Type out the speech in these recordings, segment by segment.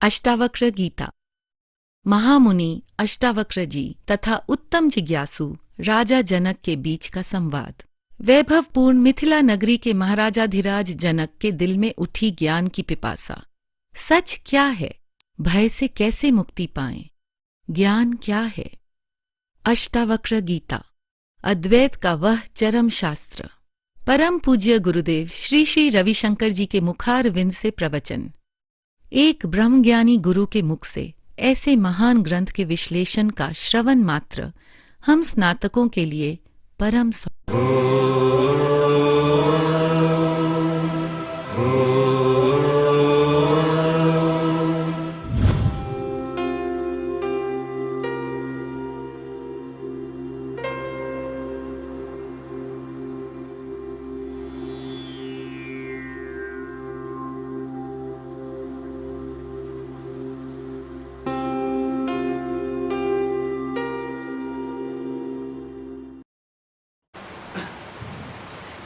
अष्टावक्र गीता। महामुनि अष्टावक्र जी तथा उत्तम जिज्ञासु राजा जनक के बीच का संवाद। वैभवपूर्ण मिथिला नगरी के महाराजाधिराज जनक के दिल में उठी ज्ञान की पिपासा। सच क्या है? भय से कैसे मुक्ति पाएं? ज्ञान क्या है? अष्टावक्र गीता, अद्वैत का वह चरम शास्त्र। परम पूज्य गुरुदेव श्री श्री रविशंकर जी के मुखारविंद से प्रवचन। एक ब्रह्मज्ञानी गुरु के मुख से ऐसे महान ग्रंथ के विश्लेषण का श्रवण मात्र हम स्नातकों के लिए परम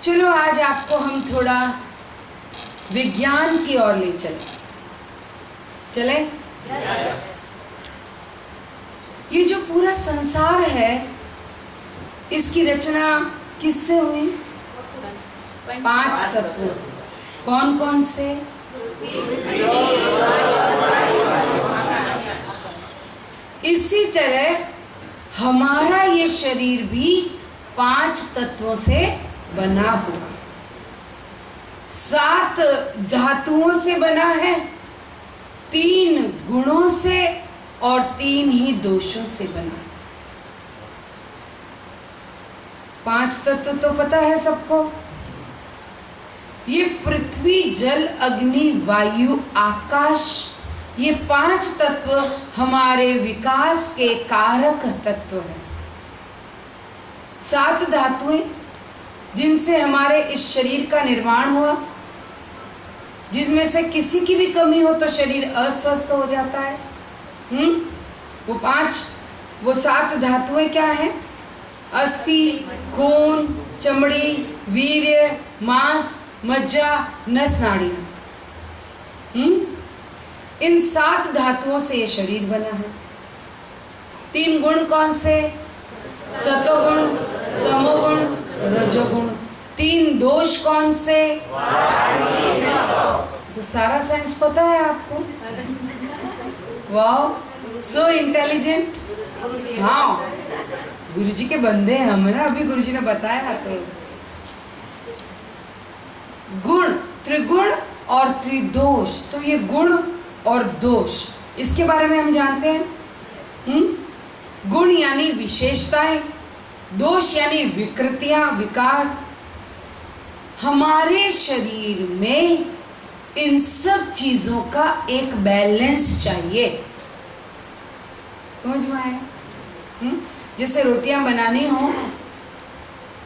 चलो आज आपको हम थोड़ा विज्ञान की ओर ले चले। yes. ये जो पूरा संसार है इसकी रचना किससे हुई? 5 तत्वों से। कौन कौन से? इसी तरह हमारा ये शरीर भी 5 तत्वों से बना हुआ, 7 धातुओं से बना है, 3 गुणों से और 3 ही दोषों से बना। 5 तत्व तो पता है सबको। ये पृथ्वी, जल, अग्नि, वायु, आकाश, ये 5 तत्व हमारे विकास के कारक तत्व हैं। 7 धातुएं जिनसे हमारे इस शरीर का निर्माण हुआ, जिसमें से किसी की भी कमी हो तो शरीर अस्वस्थ हो जाता है। वो 7 धातुएं क्या हैं? अस्थि, खून, चमड़ी, वीर्य, मांस, मज्जा, नस, नाड़ियां। इन 7 धातुओं से ये शरीर बना है। 3 गुण कौन से? सतोगुण, तमोगुण, रजोगुण। 3 दोष कौन से? तो सारा साइंस पता है आपको। Wow, so intelligent. हाँ, गुरुजी के बंदे हैं हम ना, अभी गुरुजी ने बताया। तो गुण, त्रिगुण और त्रिदोष। तो ये गुण और दोष, इसके बारे में हम जानते हैं। गुण यानी विशेषताएं, दोष यानी विकृतियां, विकार। हमारे शरीर में इन सब चीजों का एक बैलेंस चाहिए। समझ में आया? जैसे रोटियां बनानी हो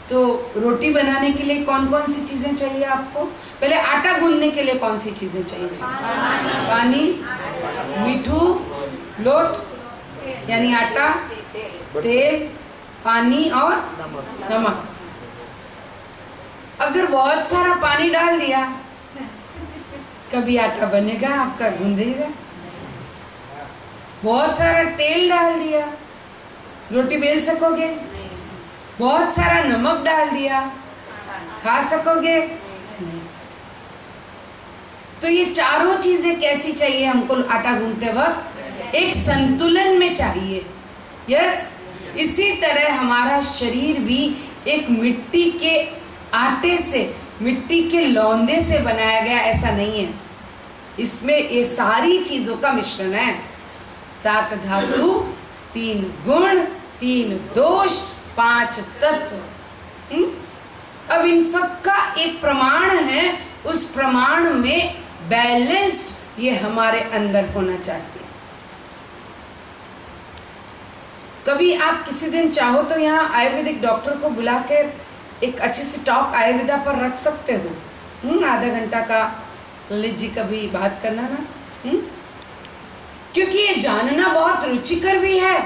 तो रोटी बनाने के लिए कौन कौन सी चीजें चाहिए आपको? पहले आटा गूंदने के लिए कौन सी चीजें चाहिए? पानी, मीठू, लोट यानी आटा, तेल, पानी और नमक। अगर बहुत सारा पानी डाल दिया, कभी आटा बनेगा आपका, गूंदेगा। बहुत सारा तेल डाल दिया, रोटी बेल सकोगे? बहुत सारा नमक डाल दिया, खा सकोगे? नहीं। तो ये चारों चीजें कैसी चाहिए हमको आटा गूंदते वक्त? एक संतुलन में चाहिए। यस। इसी तरह हमारा शरीर भी एक मिट्टी के आटे से, मिट्टी के लौंदे से बनाया गया, ऐसा नहीं है। इसमें ये सारी चीजों का मिश्रण है। 7 धातु, 3 गुण, 3 दोष, 5 तत्व। अब इन सब का एक प्रमाण है, उस प्रमाण में बैलेंस्ड ये हमारे अंदर होना चाहिए। कभी आप किसी दिन चाहो तो यहाँ आयुर्वेदिक डॉक्टर को बुला कर एक अच्छी सी टॉक आयुर्वेदा पर रख सकते हो। आधा घंटा का ललित जी कभी बात करना ना। क्योंकि ये जानना बहुत रुचिकर भी है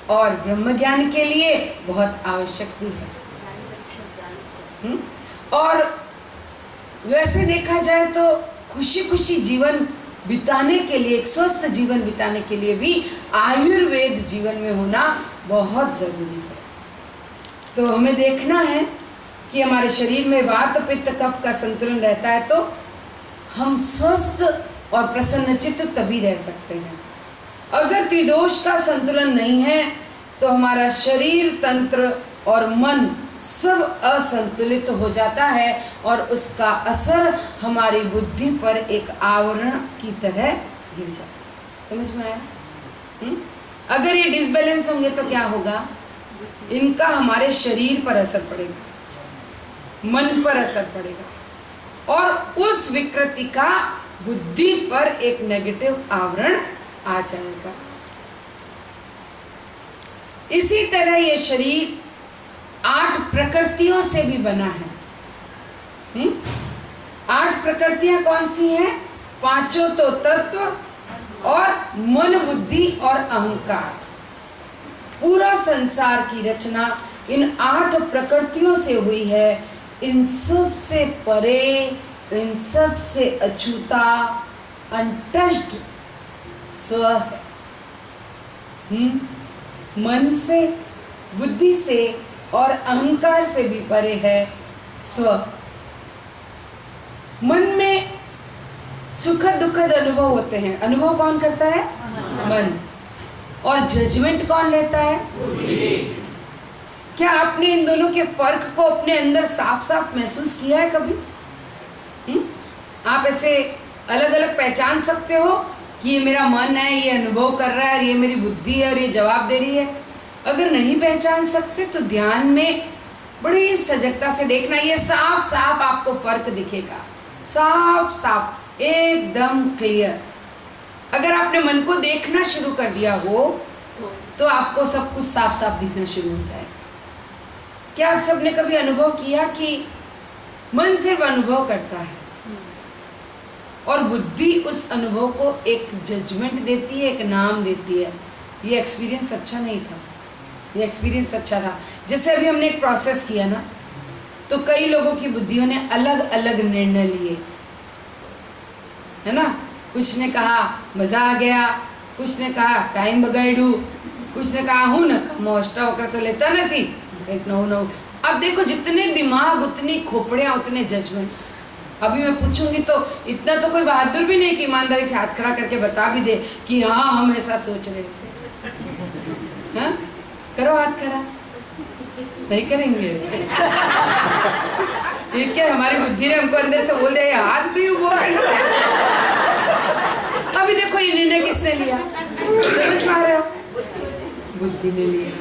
और ब्रह्म ज्ञान के लिए बहुत आवश्यक भी है। और वैसे देखा जाए तो खुशी खुशी जीवन बिताने के लिए, एक स्वस्थ जीवन बिताने के लिए भी आयुर्वेद जीवन में होना बहुत जरूरी है। तो हमें देखना है कि हमारे शरीर में वात पित्त कफ का संतुलन रहता है तो हम स्वस्थ और प्रसन्नचित्त तभी रह सकते हैं। अगर त्रिदोष का संतुलन नहीं है तो हमारा शरीर तंत्र और मन सब असंतुलित हो जाता है और उसका असर हमारी बुद्धि पर एक आवरण की तरह गिर जाता है। समझ में आया? अगर ये डिसबैलेंस होंगे तो क्या होगा? इनका हमारे शरीर पर असर पड़ेगा, मन पर असर पड़ेगा और उस विकृति का बुद्धि पर एक नेगेटिव आवरण आ जाएगा। इसी तरह ये शरीर 8 प्रकृतियों से भी बना है। 8 प्रकृतियां कौन सी हैं? 5 तो तत्व और मन, बुद्धि और अहंकार। पूरा संसार की रचना इन 8 प्रकृतियों से हुई है। इन सब से परे, इन सब से अछूता, अनटच्ड स्व है। मन से, बुद्धि से और अहंकार से भी परे है स्व। मन में सुखद दुखद अनुभव होते हैं। अनुभव कौन करता है? मन। और जजमेंट कौन लेता है? क्या आपने इन दोनों के फर्क को अपने अंदर साफ साफ महसूस किया है कभी? आप ऐसे अलग अलग पहचान सकते हो कि ये मेरा मन है, ये अनुभव कर रहा है, ये मेरी बुद्धि है और ये जवाब दे रही है? अगर नहीं पहचान सकते तो ध्यान में बड़ी सजगता से देखना, ये साफ साफ आपको फर्क दिखेगा, साफ साफ, एकदम क्लियर। अगर आपने मन को देखना शुरू कर दिया हो तो आपको सब कुछ साफ साफ दिखना शुरू हो जाएगा। क्या आप सबने कभी अनुभव किया कि मन सिर्फ अनुभव करता है और बुद्धि उस अनुभव को एक जजमेंट देती है, एक नाम देती है? ये एक्सपीरियंस अच्छा नहीं था, ये एक्सपीरियंस अच्छा था। जैसे अभी हमने एक प्रोसेस किया ना, तो कई लोगों की बुद्धियों ने अलग अलग निर्णय लिए, है ना। कुछ ने कहा मजा आ गया, कुछ ने कहा टाइम बगाड़ू, कुछ ने कहा हूं न मोस्टा वक्र तो लेता न थी एक नौ। अब देखो जितने दिमाग उतनी खोपड़ियां उतने जजमेंट्स। अभी मैं पूछूंगी तो इतना तो कोई बहादुर भी नहीं कि ईमानदारी से हाथ खड़ा करके बता भी दे कि हाँ हम ऐसा सोच रहे थे। हाँ? करो हाथ खड़ा। नहीं करेंगे। ये क्या हमारी बुद्धि ने हमको अंदर से बोल दिया हाथ भी बोल। अभी देखो ये निर्णय किसने लिया? समझ पा रहे हो? बुद्धि ने लिया।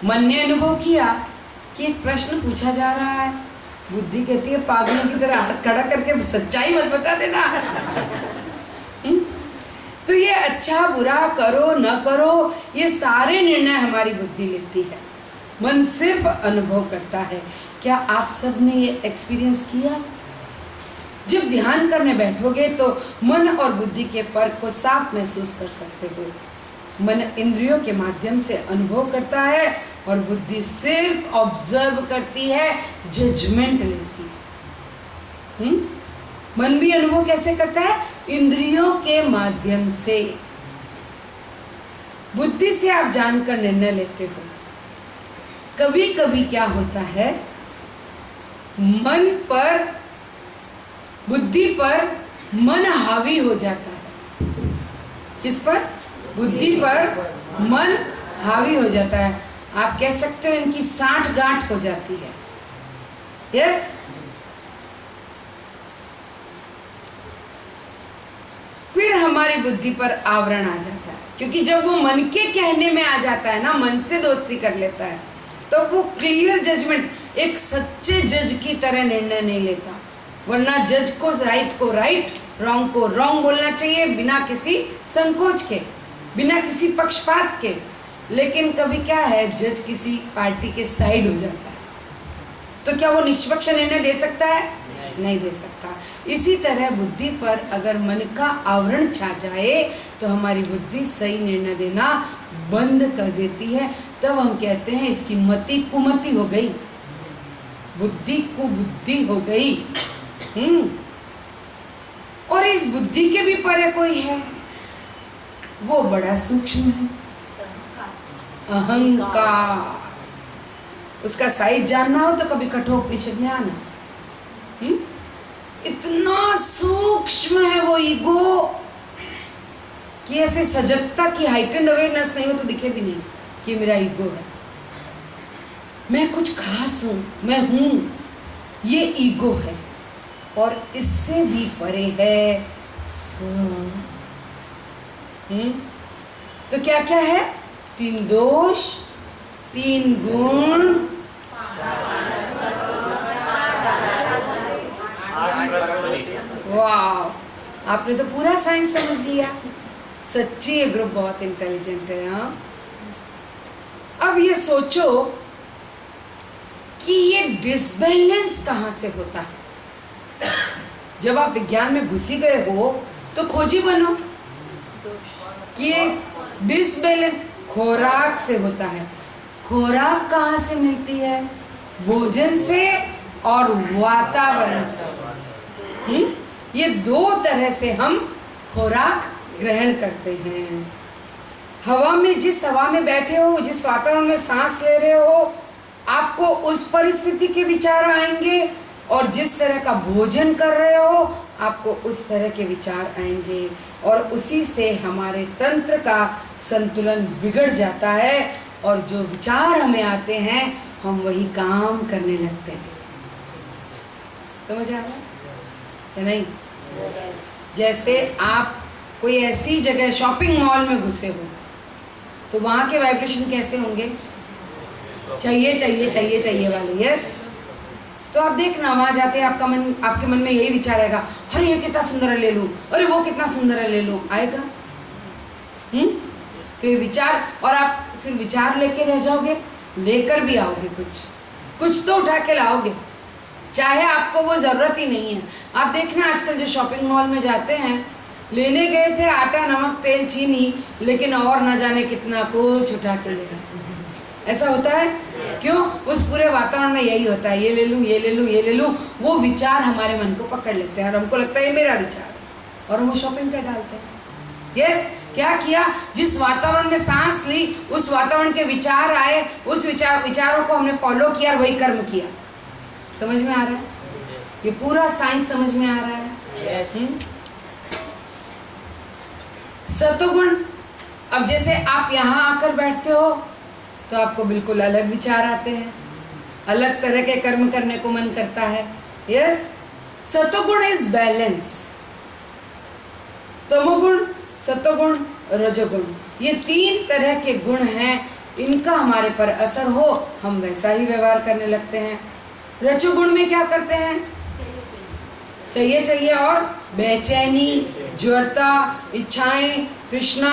मन ने अनुभव किया कि एक प्रश्न पूछा जा रहा है, बुद्धि कहती है पागलों की तरह हाथ खड़ा करके सच्चाई मत बता देना। तो ये अच्छा बुरा करो न करो, ये सारे निर्णय हमारी बुद्धि लेती है, मन सिर्फ अनुभव करता है। क्या आप सब ने ये एक्सपीरियंस किया? जब ध्यान करने बैठोगे तो मन और बुद्धि के फर्क को साफ महसूस कर सकते हो। मन इंद्रियों के माध्यम से अनुभव करता है और बुद्धि सिर्फ ऑब्जर्व करती है, जजमेंट लेती है। मन भी अनुभव कैसे करता है? इंद्रियों के माध्यम से। बुद्धि से आप जानकर निर्णय लेते हो। कभी कभी क्या होता है, मन पर, बुद्धि पर मन हावी हो जाता है। किस पर? बुद्धि पर मन हावी हो जाता है। आप कह सकते हो इनकी साठ गांठ हो जाती है। यस, फिर हमारी बुद्धि पर आवरण आ जाता है, क्योंकि जब वो मन के कहने में आ जाता है ना, मन से दोस्ती कर लेता है, तो वो क्लियर जजमेंट, एक सच्चे जज की तरह निर्णय नहीं लेता। वरना जज को राइट को राइट, रॉन्ग को रॉन्ग बोलना चाहिए, बिना किसी संकोच के, बिना किसी पक्षपात के। लेकिन कभी क्या है, जज किसी पार्टी के साइड हो जाता है, तो क्या वो निष्पक्ष निर्णय दे सकता है? नहीं दे सकता। इसी तरह बुद्धि पर अगर मन का आवरण छा जाए तो हमारी बुद्धि सही निर्णय देना बंद कर देती है। तब हम कहते हैं इसकी मति कुमति हो गई, बुद्धि कुबुद्धि हो गई। इस बुद्धि के भी परे कोई है, वो बड़ा सूक्ष्म है, अहंकार। उसका साइज जानना हो तो कभी कठोपनिषद में आना। इतना सूक्ष्म है वो ईगो कि ऐसे सजगता की हाइटेंड अवेयरनेस नहीं हो तो दिखे भी नहीं कि मेरा ईगो है, मैं कुछ खास हूं, मैं हूं, ये ईगो है। और इससे भी परे है स्व। तो क्या क्या है? 3 दोष, 3 गुण, वाह, आपने तो पूरा साइंस समझ लिया। सच्ची ये ग्रुप बहुत इंटेलिजेंट है। हाँ, अब ये सोचो कि ये डिसबैलेंस कहां से होता है। जब आप विज्ञान में घुसी गए हो तो खोजी बनो कि ये डिसबैलेंस खुराक से होता है। खुराक कहां से मिलती है? भोजन से और वातावरण से। ये 2 तरह से हम खुराक ग्रहण करते हैं। हवा में, जिस हवा में बैठे हो, जिस वातावरण में सांस ले रहे हो, आपको उस परिस्थिति के विचार आएंगे, और जिस तरह का भोजन कर रहे हो आपको उस तरह के विचार आएंगे, और उसी से हमारे तंत्र का संतुलन बिगड़ जाता है, और जो विचार हमें आते हैं हम वही काम करने लगते हैं। समझ आ रहा है या नहीं? जैसे आप कोई ऐसी जगह शॉपिंग मॉल में घुसे हो तो वहां के वाइब्रेशन कैसे होंगे? चाहिए चाहिए चाहिए चाहिए वाले। यस, तो आप देखना वहां जाते हैं आपके मन में यही विचार आएगा, अरे ये कितना सुंदर है ले लूं, अरे वो कितना सुंदर है ले लूं, आएगा। तो ये विचार, और आप सिर्फ विचार लेके रह जाओगे, लेकर भी आओगे, कुछ तो उठा के लाओगे, चाहे आपको वो जरूरत ही नहीं है। आप देखना आजकल जो शॉपिंग मॉल में जाते हैं, लेने गए थे आटा, नमक, तेल, चीनी, लेकिन और न जाने कितना कुछ उठा के ले आए। ऐसा होता है क्यों? उस पूरे वातावरण में यही होता है, ये ले लूं, ये ले लूं, ये ले लूं। वो विचार हमारे मन को पकड़ लेते हैं और हमको लगता है ये मेरा विचार, और हम वो शॉपिंग कर डालते हैं। यस, क्या किया? जिस वातावरण में सांस ली, उस वातावरण के विचार आए, उस विचारों को हमने फॉलो किया और वही कर्म किया। समझ में आ रहा है? ये पूरा साइंस समझ में आ रहा है। सतोगुण, अब जैसे आप यहाँ आकर बैठते हो तो आपको बिल्कुल अलग विचार आते हैं, अलग तरह के कर्म करने को मन करता है। यस, सतोगुण इज बैलेंस। तमोगुण, सतोगुण, रजोगुण, ये 3 तरह के गुण हैं। इनका हमारे पर असर हो हम वैसा ही व्यवहार करने लगते हैं। रजोगुण में क्या करते हैं? चाहिए चाहिए और बेचैनी, ज्वरता, इच्छाएं, तृष्णा,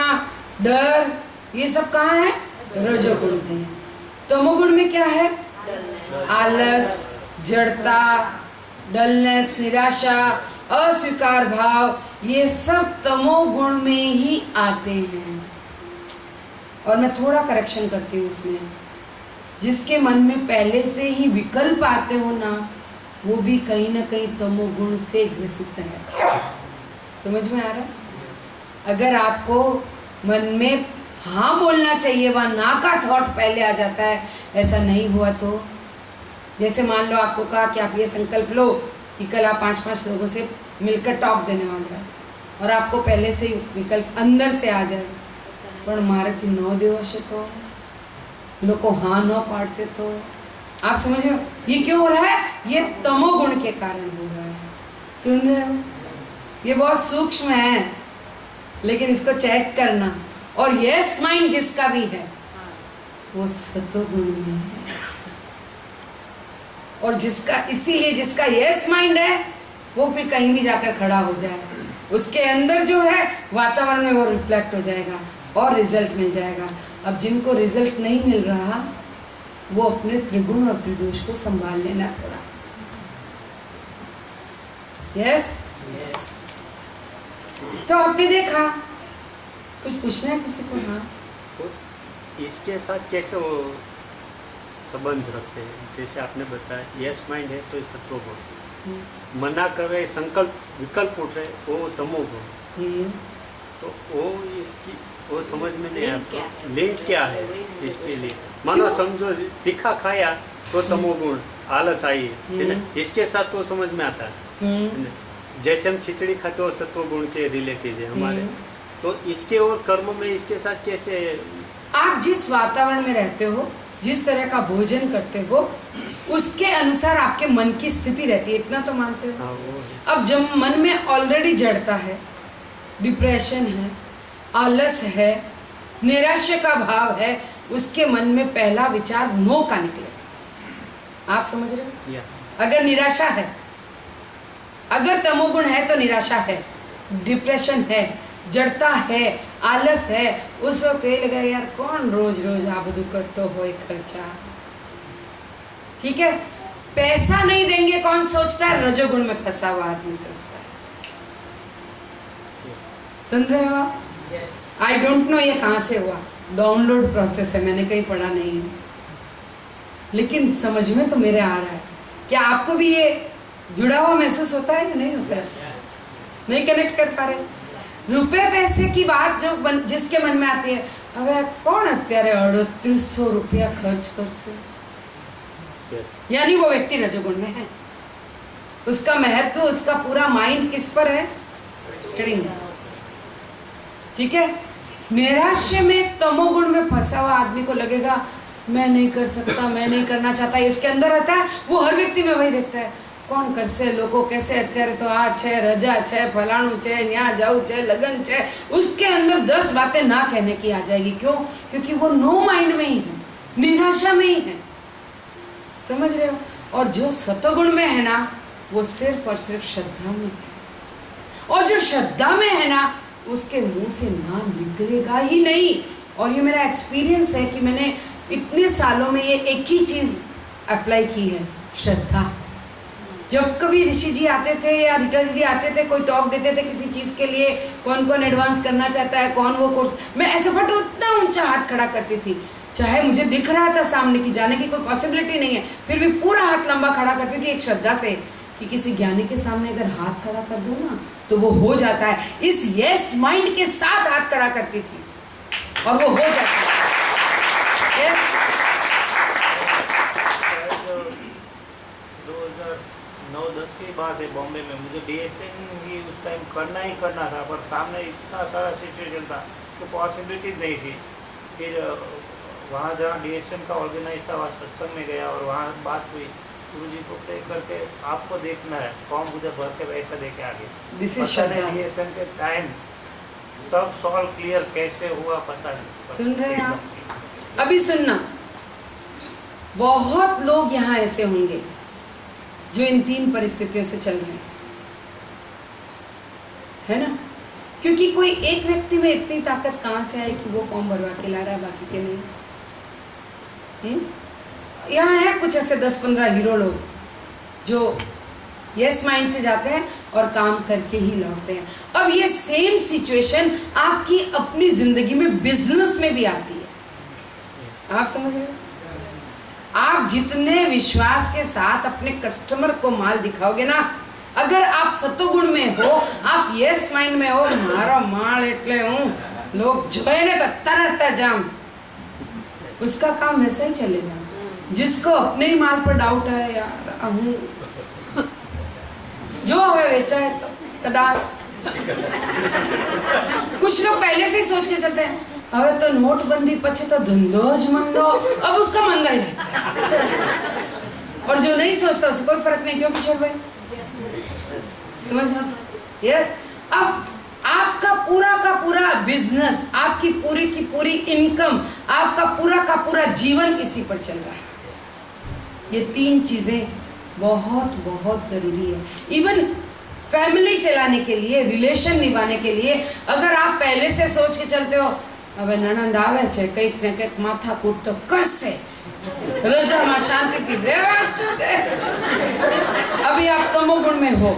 डर, ये सब कहाँ है? रजोगुण में। तमोगुण में क्या है? आलस, जड़ता, डलनेस, निराशा, अस्वीकार भाव, ये सब तमोगुण में ही आते हैं। और मैं थोड़ा करेक्शन करती हूँ इसमें, जिसके मन में पहले से ही विकल्प आते हो ना, वो भी कहीं ना कहीं तमोगुण से ग्रसित है। समझ में आ रहा है? अगर आपको मन में हाँ बोलना चाहिए, वहाँ ना का थॉट पहले आ जाता है, ऐसा नहीं हुआ तो, जैसे मान लो आपको कहा कि आप ये संकल्प लो कि कल आप 5-5 लोगों से मिलकर टॉक देने वाले हैं, और आपको पहले से विकल्प अंदर से आ जाए, पर मारे थी 9 दिवस तो लोग को हाँ 9 पाठ से, तो आप समझ रहे हो ये क्यों हो रहा है? ये तमोगुण के कारण हो रहा है। सुन रहे हो? ये बहुत सूक्ष्म है, लेकिन इसको चेक करना। और यस माइंड जिसका भी है वो सतोगुण में है, और इसीलिए जिसका यस माइंड है वो फिर कहीं भी जाकर खड़ा हो जाए, उसके अंदर जो है वातावरण में वो रिफ्लेक्ट हो जाएगा और रिजल्ट मिल जाएगा। अब जिनको रिजल्ट नहीं मिल रहा वो अपने त्रिगुण और त्रिदोष को संभाल लेना थोड़ा। यस, तो आपने देखा, कुछ पूछना है किसी को? हाँ, इसके साथ कैसे वो संबंध रखते हैं? जैसे आपने बताया यस माइंड है तो सत्वगुण, मना करे, संकल्प विकल्प उठे, वो तमोगुण। तो वो इसकी वो समझ में नहीं आता लिंक क्या है इसके लिए। मानो समझो तीखा खाया तो तमोगुण आलस आई है ना, इसके साथ तो समझ में आता है। जैसे हम खिचड़ी खाते हो सत्व गुण के रिलेटेड है हमारे, तो इसके और कर्म में इसके साथ कैसे। आप जिस वातावरण में रहते हो, जिस तरह का भोजन करते हो, उसके अनुसार आपके मन की स्थिति रहती है, इतना तो मानते हो। हाँ, वो है। अब जब मन में ऑलरेडी जड़ता है, डिप्रेशन है, आलस है, निराशा का भाव है, उसके मन में पहला विचार नो का निकलेगा। आप समझ रहे हो? या। अगर निराशा है, अगर तमोगुण है तो निराशा है, डिप्रेशन है, जड़ता है, आलस है, उस वक्त ये लगा यार कौन रोज रोज आबदू करते हो खर्चा। ठीक है, पैसा नहीं देंगे कौन सोचता है, रजोगुण में फंसा हुआ आदमी सोचता है। सुन रहे हो आप? आई डोंट नो ये कहाँ से हुआ, डाउनलोड प्रोसेस है, मैंने कहीं पढ़ा नहीं है, लेकिन समझ में तो मेरे आ रहा है। क्या आपको भी ये जुड़ा हुआ महसूस होता है या नहीं होता है? नहीं कनेक्ट कर पा रहे? रुपए पैसे की बात जो जिसके मन में आती है, હવે कौन અત્યારે 3800 रुपया खर्च करसे, यानी वो व्यक्ति रजोगुण में है। उसका महत्व, उसका पूरा माइंड किस पर है? ट्रेडिंग। ठीक है, निराशे में तमोगुण में फंसा हुआ आदमी को लगेगा मैं नहीं कर सकता, मैं नहीं करना चाहता, इसके अंदर रहता है। वो हर व्यक्ति में वही देखता है, કોણ કરશે, લોકો कैसे અત્યારે तो आ છે, रजा છે, फलाणु છે, न्या जाऊ છે, लगन છે, उसके अंदर 10 बातें ना कहने की आ जाएगी। क्यों? क्योंकि वो नो माइंड में ही है, निराशा में ही है। समझ रहे हो? और जो सतोगुण में है ना, वो सिर्फ और सिर्फ श्रद्धा में है, और जो श्रद्धा में है ना, उसके मुंह से ना निकलेगा ही नहीं। और ये मेरा एक्सपीरियंस है कि मैंने इतने सालों में ये एक ही चीज अप्लाई की है, श्रद्धा। जब कभी ऋषि जी आते थे या रीटा दीदी आते थे, कोई टॉक देते थे किसी चीज के लिए, कौन कौन एडवांस करना चाहता है, कौन वो कोर्स, मैं ऐसे फट उतना ऊंचा हाथ खड़ा करती थी, चाहे मुझे दिख रहा था सामने की जाने की कोई पॉसिबिलिटी नहीं है, फिर भी पूरा हाथ लंबा खड़ा करती थी एक श्रद्धा से कि किसी ज्ञानी के सामने अगर हाथ खड़ा कर दो ना तो वो हो जाता है। इस यस माइंड के साथ हाथ खड़ा करती थी और वो हो जाता है। yes? 2009-10 की बात है, बॉम्बे में मुझे डीएसएन ही उस टाइम करना ही करना था, पर सामने इतना सारा सिचुएशन था कि पॉसिबिलिटी नहीं थी। फिर वहाँ जहाँ डीएसएन का ऑर्गेनाइज था, वहाँ सत्संग में गया और वहाँ बात हुई, गुरुजी को प्रे करके आपको देखना है, फॉर्म मुझे भर के वैसा दे के आगे। डीएसएन के टाइम सब सॉल्व क्लियर कैसे हुआ पता नहीं। सुन रहे हैं आप? अभी सुनना, बहुत लोग यहाँ ऐसे होंगे जो इन 3 परिस्थितियों से चल रहे हैं, है ना? क्योंकि कोई एक व्यक्ति में इतनी ताकत कहाँ से आई कि वो फॉर्म भरवा के ला रहा है, बाकी के नहीं। यहाँ है कुछ ऐसे 10-15 हीरो लोग जो यस माइंड से जाते हैं और काम करके ही लौटते हैं। अब ये सेम सिचुएशन आपकी अपनी जिंदगी में, बिजनेस में भी आती है। आप समझ रहे हो? आप जितने विश्वास के साथ अपने कस्टमर को माल दिखाओगे ना, अगर आप सतोगुण में हो, आप यस माइंड में हो, मारा माल एटले हूँ, लोग जोए ने तो तरत जाम, उसका काम वैसा ही चलेगा। जिसको अपने ही माल पर डाउट है, यार हूँ जो है बेचा है तो कदास। कुछ लोग पहले से ही सोच के चलते हैं, अब तो नोटबंदी पछे तो धंधो ज मंदो, अब उसका मंदा ही रहता है। और जो नहीं सोचता उसे कोई फर्क नहीं। क्यों किशोर भाई? समझ रहे? यस। अब आपका पूरा का पूरा बिजनेस, आपकी पूरी की पूरी इनकम, आपका पूरा का पूरा जीवन इसी पर चल रहा है। ये 3 चीजें बहुत बहुत जरूरी है। इवन फैमिली चलाने के लिए, रिलेशन निभाने के लिए, अगर आप पहले से सोच के चलते हो હવે નણંદ આવે છે, કંઈક ને કંઈક માથાકૂટ તો કરશે જ, રજામાં શાંતિથી રહેવા દે। अभी आप तमोगुण में हो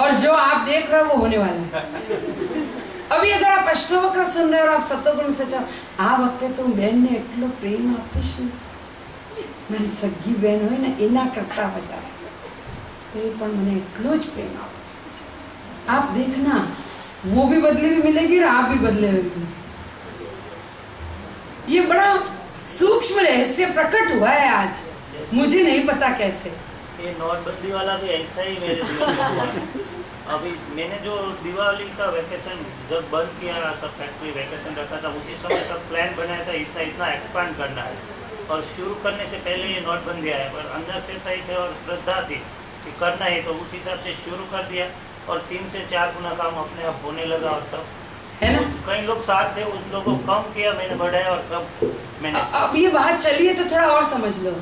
और जो आप देख रहे हो वो होने वाला है। अभी अगर आप अष्टवक्र सुन रहे हो और आप सतोगुण से चाहो, आ वखते तो બેન ને એટલો પ્રેમ આપીશ ને, મારી સગી બેન હોય ને એના કરતા વધારે, तो पण મને એટલું જ પ્રેમ આપો. आप देखना वो भी बदले हुए मिलेगी और आप भी बदले हुए मिलेंगे. ये बड़ा सूक्ष्म रहस्य प्रकट हुआ है आज. मुझे नहीं पता कैसे. ये नोटबंदी वाला भी ऐसा ही मेरे जीवन में हुआ. अभी मैंने जो दिवाली का वैकेशन जब बंद किया, सब फैक्ट्री वैकेशन रखा था, उसी समय सब प्लान बनाया था इतना इतना एक्सपांड करना है. और शुरू करने से पहले ये नोटबंदी आया, पर अंदर से तय थे और श्रद्धा थी कि करना है, तो उस हिसाब से शुरू कर दिया और 3 से 4 गुना काम अपने आप होने लगा. और सब है ना. कई लोग साथ थे, उस लोगों को कम किया, मैंने बढ़ाया और सब मैंने. अब ये बात चलिए तो थोड़ा और समझ लो.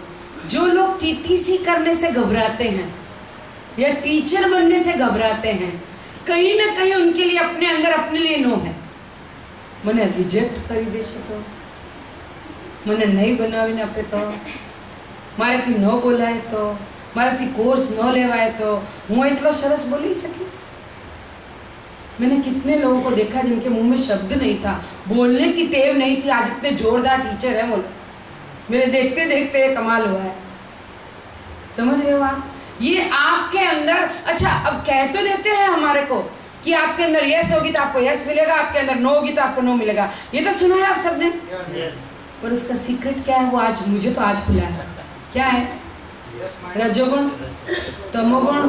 जो लोग टीटीसी करने से घबराते हैं या टीचर बनने से घबराते हैं, कहीं ना कहीं उनके लिए अपने अंदर अपने लिए नो है. મને રિજેક્ટ કરી દેશે તો, મને નહીં બનાવીને આપે તો, મારાથી ન બોલાય તો, મારાથી કોર્સ ન લેવાય તો હું એટલો સરસ બોલી શકીશ. मैंने कितने लोगों को देखा जिनके मुंह में शब्द नहीं था, बोलने की टेव नहीं थी, आज इतने जोरदार टीचर है. बोलो, मेरे देखते देखते कमाल हुआ है. समझ रहे हो आप? ये आपके अंदर, अच्छा अब कह तो देते हैं हमारे को कि आपके अंदर यस होगी तो आपको यस मिलेगा, आपके अंदर नो होगी तो आपको नो मिलेगा. ये तो सुना है आप सबने. पर उसका सीक्रेट क्या है वो आज मुझे तो आज खुला है. क्या है? रजोगुण, तमोगुण,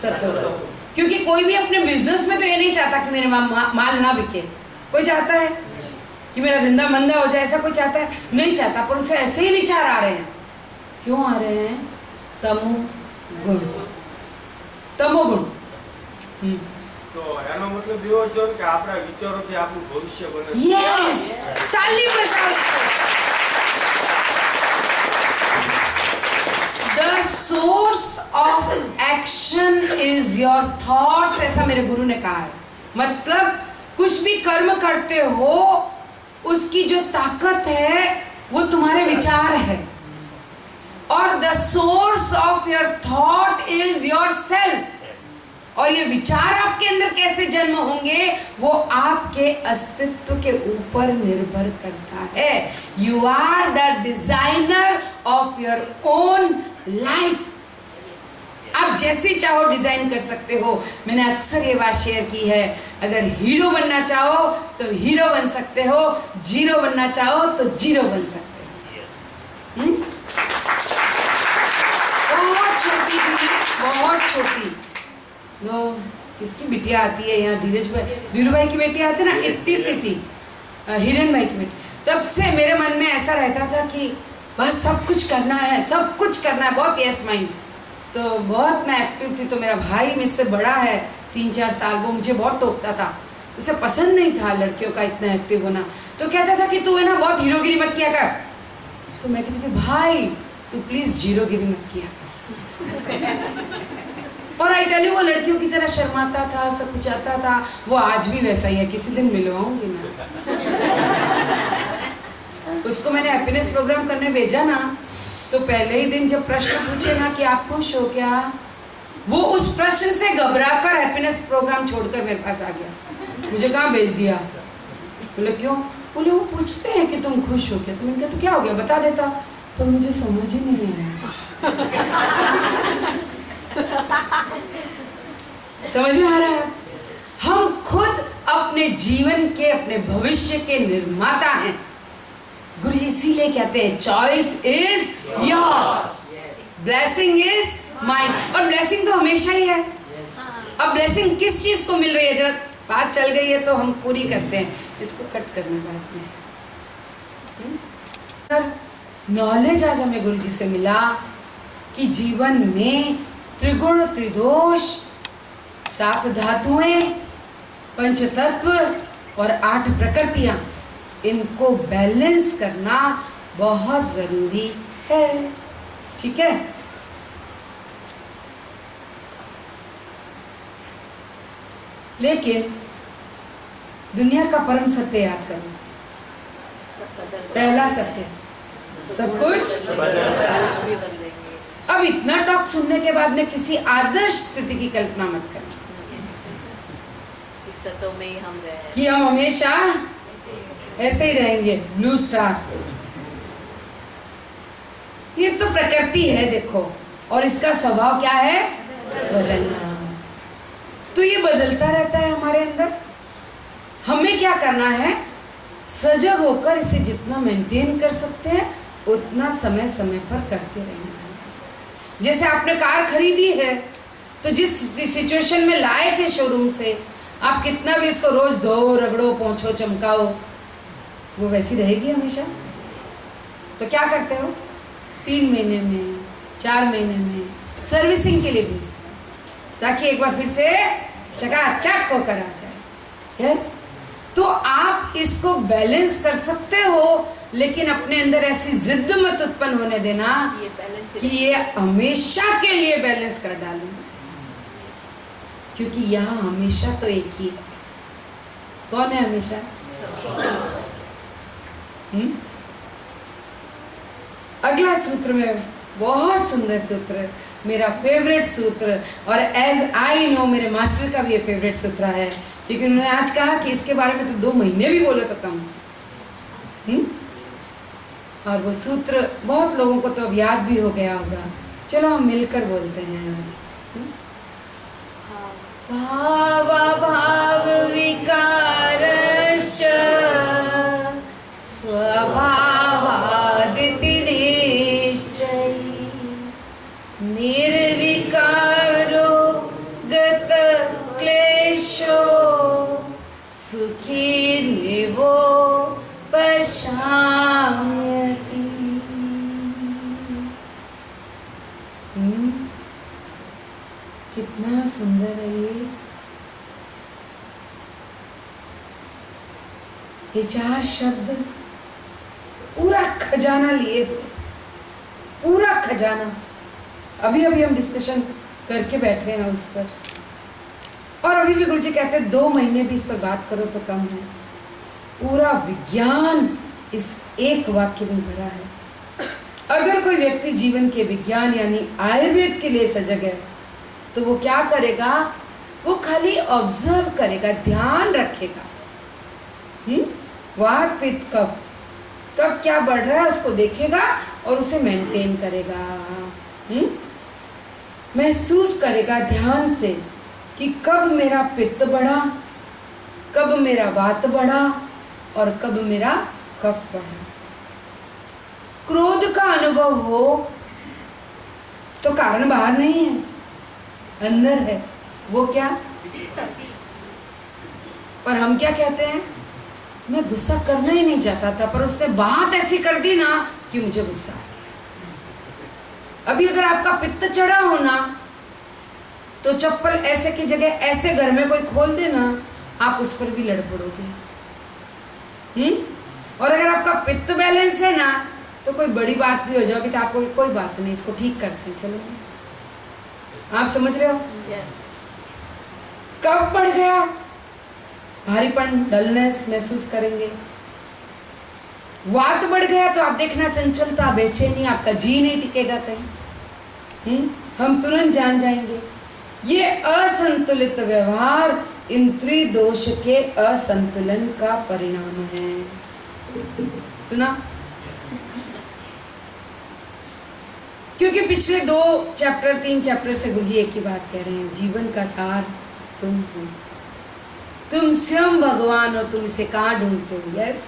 सत्वगुण. क्योंकि कोई भी अपने बिजनेस में तो ये नहीं चाहता कि मेरा माल ना बिके. कोई चाहता है कि मेरा धंधा मंदा हो जाए? ऐसा कोई चाहता है? नहीं चाहता. पर उसे ऐसे ही विचार आ रहे हैं. क्यों आ रहे हैं? तमोगुण. तमोगुण. તો એનો મતલબ એવો છે કે આપણા વિચારોથી આપણું ભવિષ્ય બને. यस, ताली बजाओ. The source of action is your thoughts, ऐसा मेरे गुरु ने कहा है. मतलब कुछ भी कर्म करते हो उसकी जो ताकत है वो तुम्हारे विचार है. और the source of your thought is yourself. और ये विचार आपके अंदर कैसे जन्म होंगे वो आपके अस्तित्व के ऊपर निर्भर करता है. You are the designer of your own life. आप जैसे चाहो डिजाइन कर सकते हो. मैंने अक्सर ये बात शेयर की है, अगर हीरो बनना चाहो तो हीरो बन सकते हो, जीरो बनना चाहो तो जीरो बन सकते हो. बहुत छोटी थी, बहुत छोटी. नो किसकी बिटिया आती है यहाँ, धीरू भाई की बेटी आती है ना, इतनी सी थी, हिरन भाई की बेटी. तब से मेरे मन में ऐसा रहता था कि बस सब कुछ करना है, सब कुछ करना है. बहुत यस माइंड. तो बहुत मैं एक्टिव थी. तो मेरा भाई मुझसे बड़ा है 3-4 साल, वो मुझे बहुत टोकता था. उसे पसंद नहीं था लड़कियों का इतना एक्टिव होना. तो कहता था कि तू है ना बहुत हीरोगिरी मत किया कर. तो मैं कहती थी भाई तू प्लीज जीरोगिरी मत किया. और आई टेल यू वो लड़कियों की तरह शर्माता था, सब कुछ आता था. वो आज भी वैसा ही है. किसी दिन मिलवाऊंगी मैं. उसको मैंने हैप्पीनेस प्रोग्राम करने भेजा ना, तो पहले ही दिन जब प्रश्न पूछे ना कि आप खुश हो क्या, वो उस प्रश्न से घबराकर हैप्पीनेस प्रोग्राम छोड़कर मेरे पास आ गया. मुझे कहाँ भेज दिया? बोले क्यों? बोले वो पूछते हैं कि तुम खुश हो क्या. तो मैंने कहा तो क्या हो गया बता देता. पर मुझे समझ ही नहीं आया. समझ में आ रहा है? हम खुद अपने जीवन के, अपने भविष्य के निर्माता हैं. गुरु जी इसीलिए कहते हैं choice is yours, blessing is mine. और ब्लेसिंग तो हमेशा ही है. अब ब्लेसिंग किस चीज को मिल रही है? जरा बात चल गई है तो हम पूरी करते हैं. इसको कट करने बाद में नॉलेज आज हमें गुरु जी से मिला कि जीवन में त्रिगुण, त्रिदोष, 7 धातुएं, 5 तत्व और 8 प्रकृतियां, इनको बैलेंस करना बहुत जरूरी है. ठीक है? लेकिन दुनिया का परम सत्य याद करो. पहला सत्य सब कुछ. अब इतना टॉक सुनने के बाद में किसी आदर्श स्थिति की कल्पना मत करना कि हम हमेशा ऐसे ही रहेंगे ब्लू स्टार. ये तो प्रकृति है देखो, और इसका स्वभाव क्या है? बदलना। तो ये बदलता रहता है हमारे अंदर। हमें क्या करना है, सजग होकर इसे जितना मेंटेन कर सकते हैं उतना समय समय पर करते रहना है। जैसे आपने कार खरीदी है तो जिस सिचुएशन में लाए थे शोरूम से, आप कितना भी इसको रोज धो रगड़ो पोंछो चमकाओ, वो वैसी रहेगी हमेशा। तो क्या करते हो, 3 महीने में 4 महीने में सर्विसिंग के लिए भेजते हैं ताकि एक बार फिर से चकाचक होकर आ जाए। यस, तो आप इसको बैलेंस कर सकते हो, लेकिन अपने अंदर ऐसी जिद मत उत्पन्न होने देना कि ये हमेशा के लिए बैलेंस कर डालूं, क्योंकि यहाँ हमेशा तो एक ही है। कौन है हमेशा? अगला सूत्र में बहुत सुंदर सूत्र है, मेरा फेवरेट सूत्र, और एज आई नो मेरे मास्टर का भी ये फेवरेट सूत्र है, क्योंकि उन्होंने आज कहा कि इसके बारे में तो 2 महीने भी बोले तो कम। और वो सूत्र बहुत लोगों को तो अब याद भी हो गया होगा। चलो हम मिलकर बोलते हैं आज। भाव भाव विकारश्च स्वभावादिति निश्चयी निर्विकारो गत क्लेशो सुखी निवो पश्याम्यति। कितना सुंदर है ये 4 शब्द, पूरा खजाना लिए हुए, पूरा खजाना। अभी अभी हम डिस्कशन करके बैठे हैं उस पर, और अभी भी गुरुजी कहते हैं 2 महीने भी इस पर बात करो तो कम है। पूरा विज्ञान इस एक वाक्य में भरा है। अगर कोई व्यक्ति जीवन के विज्ञान यानी आयुर्वेद के लिए सजग है तो वो क्या करेगा, वो खाली ऑब्जर्व करेगा, ध्यान रखेगा। वात पित्त कफ कब क्या बढ़ रहा है उसको देखेगा और उसे मेंटेन करेगा। महसूस करेगा ध्यान से कि कब मेरा पित्त बढ़ा, कब मेरा वात बढ़ा और कब मेरा कफ बढ़ा। क्रोध का अनुभव हो तो कारण बाहर नहीं है, अंदर है। वो क्या? पर हम क्या कहते हैं, मैं गुस्सा करना ही नहीं चाहता था पर उसने बात ऐसी कर दी ना कि मुझे गुस्सा आ गया। अभी अगर आपका पित्त चढ़ा हो ना तो चप्पल ऐसे की जगह ऐसे घर में कोई खोल देना, आप उस पर भी लड़ पड़ोगे। और अगर आपका पित्त बैलेंस है ना तो कोई बड़ी बात भी हो जाएगी तो आपको कोई बात नहीं, इसको ठीक करते हैं, चलो। आप समझ रहे हो? कब बढ़ गया, भारीपन, डलनेस महसूस करेंगे। वात बढ़ गया तो आप देखना चंचलता, बेचैनी, आपका जी नहीं टिकेगा कहीं। हम तुरंत जान जाएंगे। ये असंतुलित व्यवहार इंद्रिय दोष के असंतुलन का परिणाम है। सुना? क्योंकि पिछले 2 चैप्टर 3 चैप्टर से गुरुजी एक ही बात कह रहे हैं, जीवन का सार तुम हो, तुम स्वयं भगवान हो, तुम इसे कहाँ ढूंढते हो? यस।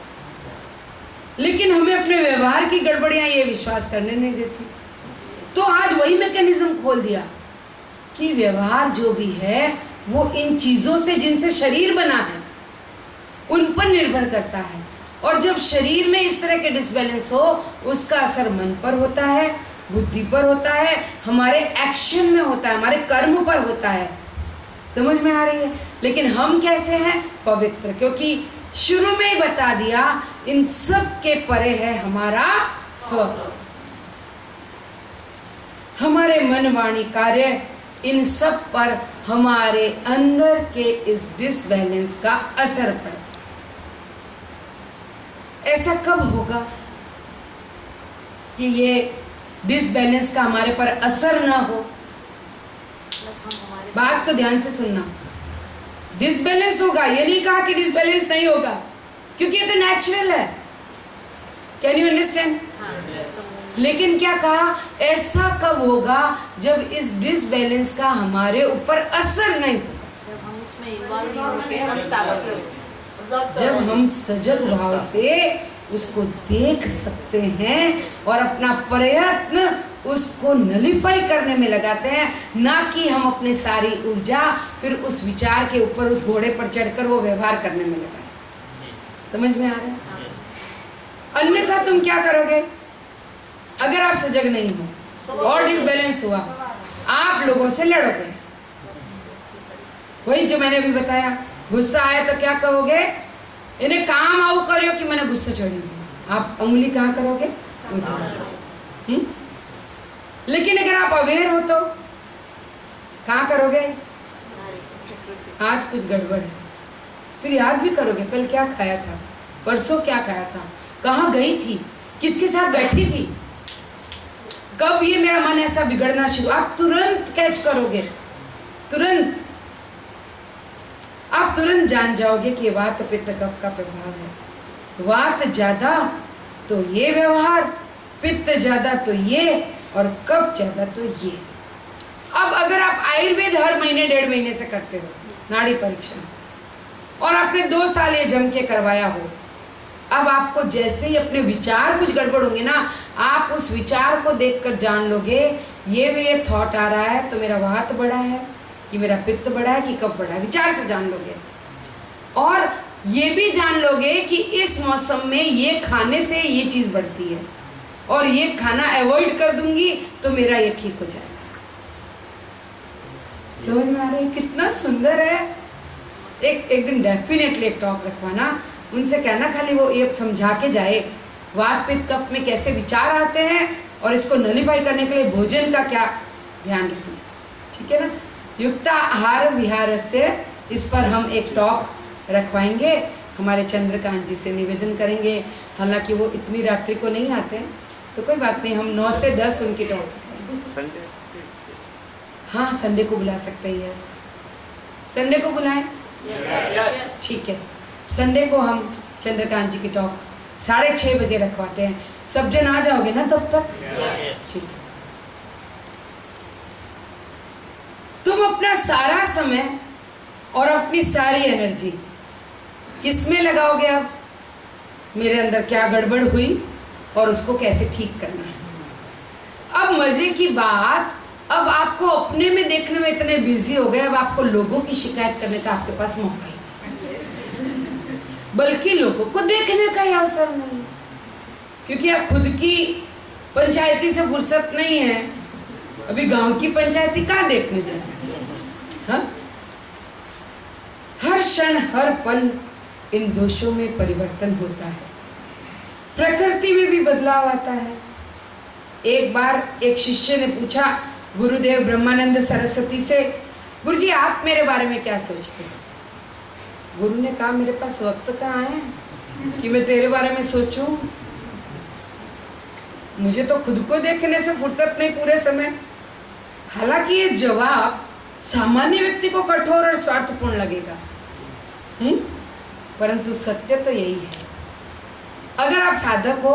लेकिन हमें अपने व्यवहार की गड़बड़ियां ये विश्वास करने नहीं देती। तो आज वही मैकेनिज्म खोल दिया कि व्यवहार जो भी है वो इन चीजों से जिनसे शरीर बना है उन पर निर्भर करता है। और जब शरीर में इस तरह के डिसबैलेंस हो उसका असर मन पर होता है, बुद्धि पर होता है, हमारे एक्शन में होता है, हमारे कर्म पर होता है। समझ में आ रही है? लेकिन हम कैसे हैं? पवित्र। क्योंकि शुरू में ही बता दिया इन सब के परे है हमारा स्व, हमारे मन वाणी कार्य, इन सब पर हमारे अंदर के इस डिसबैलेंस का असर पड़े। ऐसा कब होगा कि ये डिसबैलेंस का हमारे पर असर ना हो? बात को ध्यान से सुनना। डिसबैलेंस होगा, ये नहीं कहा कि डिसबैलेंस नहीं होगा, क्योंकि ये तो नेचुरल है। Can you understand? लेकिन क्या कहा, ऐसा कब होगा जब इस डिसबैलेंस का हमारे ऊपर असर नहीं होगा, जब हम उसमें इन्वॉल्व नहीं होंगे, हम सावधान, जब हम सजग भाव से उसको देख सकते हैं और अपना प्रयत्न उसको नलिफाई करने में लगाते हैं, ना कि हम अपनी सारी ऊर्जा फिर उस विचार के ऊपर उस घोड़े पर चढ़कर वो व्यवहार करने में लगाए। समझ में आ रहा है? अन्यथा तुम क्या करोगे? अगर आप सजग नहीं हो और डिसबैलेंस हुआ, आप लोगों से लड़ोगे। वही जो मैंने अभी बताया, गुस्सा आए तो क्या कहोगे, इन्हें काम आओ करो कि मैंने गुस्सा चढ़ी। आप उंगली कहाँ करोगे? लेकिन अगर आप अवेयर हो तो कहाँ करोगे? आज कुछ गड़बड़ है, फिर याद भी करोगे कल क्या खाया था, परसों क्या खाया था, कहाँ गई थी, किसके साथ बैठी थी, कब ये मेरा मन ऐसा बिगड़ना शुरू। आप तुरंत कैच करोगे, तुरंत आप तुरंत जान जाओगे कि वात पित्त कफ का प्रभाव है। वात ज्यादा तो ये व्यवहार, पित्त ज्यादा तो ये, और कफ ज्यादा तो ये। अब अगर आप आयुर्वेद हर महीने 1.5 महीने से करते हो नाड़ी परीक्षण, और आपने 2 साल ये जम के करवाया हो, अब आपको जैसे ही अपने विचार कुछ गड़बड़ होंगे ना, आप उस विचार को देखकर जान लोगे ये थॉट आ रहा है तो मेरा वात बड़ा है कि मेरा पित्त बड़ा है कि कफ बड़ा है, विचार से जान लोगे। और ये भी जान लोगे कि इस मौसम में ये खाने से ये चीज बढ़ती है और ये खाना अवॉइड कर दूंगी तो मेरा ये ठीक हो जाएगा। समझ में आ रहा है? कितना सुंदर है। एक दिन डेफिनेटली एक टॉक रखवाना, उनसे कहना खाली वो ये समझा के जाए वात पित्त कफ में कैसे विचार आते हैं और इसको नलिफाई करने के लिए भोजन का क्या ध्यान रखना, ठीक है ना। युक्ताहार विहार से इस पर हम एक टॉक रखवाएंगे, हमारे चंद्रकांत जी से निवेदन करेंगे। हालांकि वो इतनी रात्रि को नहीं आते हैं तो कोई बात नहीं, हम 9 से 10 उनकी टॉक संडे, हाँ संडे को बुला सकते हैं। यस, संडे को बुलाएं, ठीक है। संडे को हम चंद्रकांत जी की टॉक 6:30 बजे रखवाते हैं। सब जन आ जाओगे ना तब तक? ठीक है। तुम अपना सारा समय और अपनी सारी एनर्जी किसमें लगाओगे? अब मेरे अंदर क्या गड़बड़ हुई और उसको कैसे ठीक करना है। अब मजे की बात, अब आपको अपने में देखने में इतने बिजी हो गए, अब आपको लोगों की शिकायत करने का आपके पास मौका ही नहीं, बल्कि लोगों को देखने का ही अवसर नहीं, क्योंकि आप खुद की पंचायती से फुर्सत नहीं है। अभी गांव की पंचायती कहाँ देखने जाए? हाँ? हर क्षण हर पल इन दोषों में परिवर्तन होता है, प्रकृति में भी बदलाव आता है। एक बार एक शिष्य ने पूछा गुरुदेव ब्रह्मानंद सरस्वती से, गुरुजी आप मेरे बारे में क्या सोचते हैं? गुरु ने कहा मेरे पास वक्त कहाँ है कि मैं तेरे बारे में सोचूं, मुझे तो खुद को देखने से फुर्सत नहीं पूरे समय। हालांकि ये जवाब सामान्य व्यक्ति को कठोर और स्वार्थपूर्ण लगेगा, परंतु सत्य तो यही है। अगर आप साधक हो,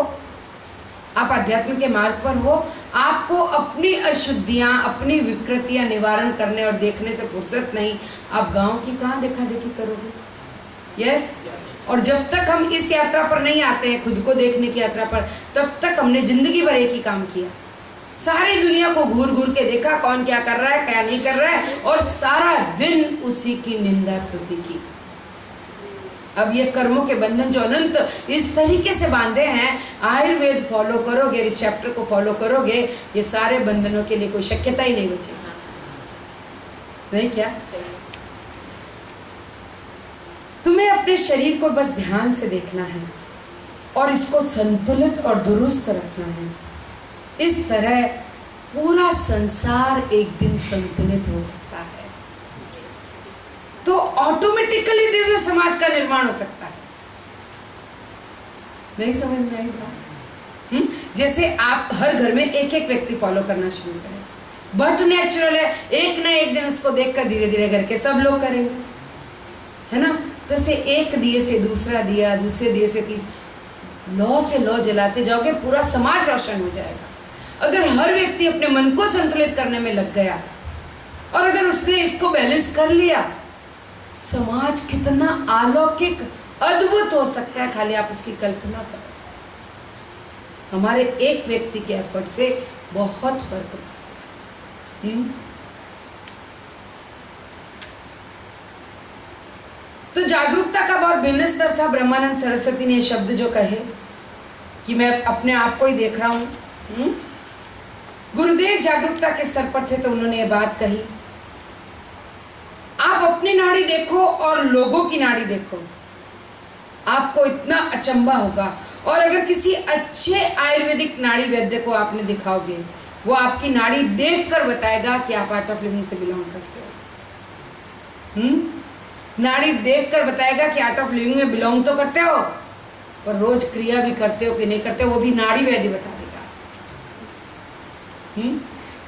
आप अध्यात्म के मार्ग पर हो, आपको अपनी अशुद्धियां, अपनी विकृतियां निवारण करने और देखने से फुर्सत नहीं, आप गांव की कहाँ देखा देखी करोगे? यस। और जब तक हम इस यात्रा पर नहीं आते हैं, खुद को देखने की यात्रा पर, तब तक हमने जिंदगी भर एक ही काम किया, सारी दुनिया को घूर घूर के देखा कौन क्या कर रहा है क्या नहीं कर रहा है, और सारा दिन उसी की निंदा स्तुति की। अब ये कर्मों के बंधन जो अनंत इस तरीके से बांधे हैं, आयुर्वेद फॉलो करोगे, इस चैप्टर को फॉलो करोगे, ये सारे बंधनों के लिए कोई शक्यता ही नहीं बचेगी। नहीं क्या? तुम्हें अपने शरीर को बस ध्यान से देखना है और इसको संतुलित और दुरुस्त रखना है। इस तरह पूरा संसार एक दिन संतुलित हो सकता है, तो ऑटोमेटिकली दिव्य समाज का निर्माण हो सकता है। नहीं समझ में आई बात? जैसे आप हर घर में एक एक व्यक्ति फॉलो करना शुरू करें, बट नेचुरल है, एक ना एक दिन उसको देखकर धीरे धीरे करके सब लोग करेंगे, है ना। तो ऐसे एक दिए से दूसरा दिया, दूसरे दिए से तीसरा, लौ से लौ जलाते जाओगे, पूरा समाज रोशन हो जाएगा। अगर हर व्यक्ति अपने मन को संतुलित करने में लग गया और अगर उसने इसको बैलेंस कर लिया, समाज कितना अलौकिक अद्भुत हो सकता है, खाली आप उसकी कल्पना करो। हमारे एक व्यक्ति के एफर्ट से बहुत फर्क पड़ता है। तो जागरूकता का बहुत भिन्न स्तर था। ब्रह्मानंद सरस्वती ने ये शब्द जो कहे कि मैं अपने आप को ही देख रहा हूं। गुरुदेव जागरूकता के स्तर पर थे तो उन्होंने ये बात कही, आप अपनी नाड़ी देखो और लोगों की नाड़ी देखो, आपको इतना अचंभा होगा। और अगर किसी अच्छे आयुर्वेदिक नाड़ी वैद्य को आपने दिखाओगे, वो आपकी नाड़ी देखकर बताएगा कि आप आर्ट ऑफ लिविंग से बिलोंग करते हो। नाड़ी देखकर बताएगा कि आर्ट ऑफ लिविंग में बिलोंग तो करते हो, पर रोज क्रिया भी करते हो कि नहीं करते हो, वो भी नाड़ी वैद्य बता देगा।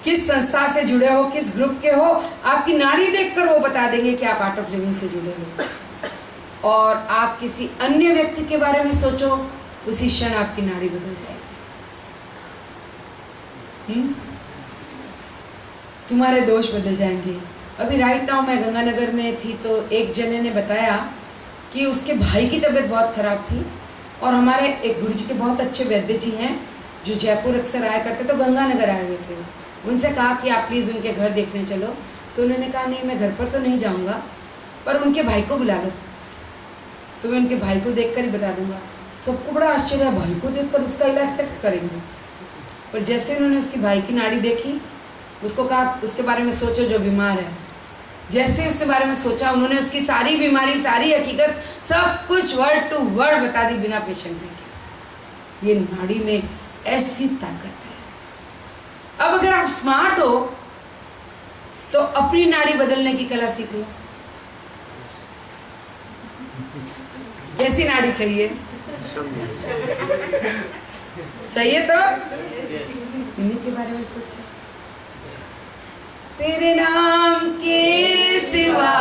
किस संस्था से जुड़े हो, किस ग्रुप के हो, आपकी नाड़ी देखकर वो बता देंगे कि आप आर्ट ऑफ लिविंग से जुड़े हो। और आप किसी अन्य व्यक्ति के बारे में सोचो, उसी क्षण आपकी नाड़ी बदल जाएगी। तुम्हारे दोष बदल जाएंगे। अभी राइट नाउ मैं गंगानगर में थी तो एक जने ने बताया कि उसके भाई की तबीयत बहुत खराब थी और हमारे एक गुरुजी के बहुत अच्छे वैद्य जी हैं जो जयपुर अक्सर आया करते, तो गंगानगर आए हुए थे। उनसे कहा कि आप प्लीज़ उनके घर देखने चलो, तो उन्होंने कहा नहीं मैं घर पर तो नहीं जाऊंगा, पर उनके भाई को बुला लो, तो मैं उनके भाई को देखकर ही बता दूंगा। सबको बड़ा आश्चर्य है, भाई को देखकर उसका इलाज कैसे करेंगे। पर जैसे उन्होंने उसकी भाई की नाड़ी देखी, उसको कहा उसके बारे में सोचो जो बीमार है। जैसे उसके बारे में सोचा, उन्होंने उसकी सारी बीमारी, सारी हकीकत, सब कुछ वर्ड टू वर्ड बता दी बिना पेशेंट देखे। ये नाड़ी में ऐसी ताकत है। अब अगर आप स्मार्ट हो तो अपनी नाड़ी बदलने की कला सीख लो। कैसी नाड़ी चाहिए? चाहिए तो इन्हीं के बारे में सोचो। तेरे नाम के सिवा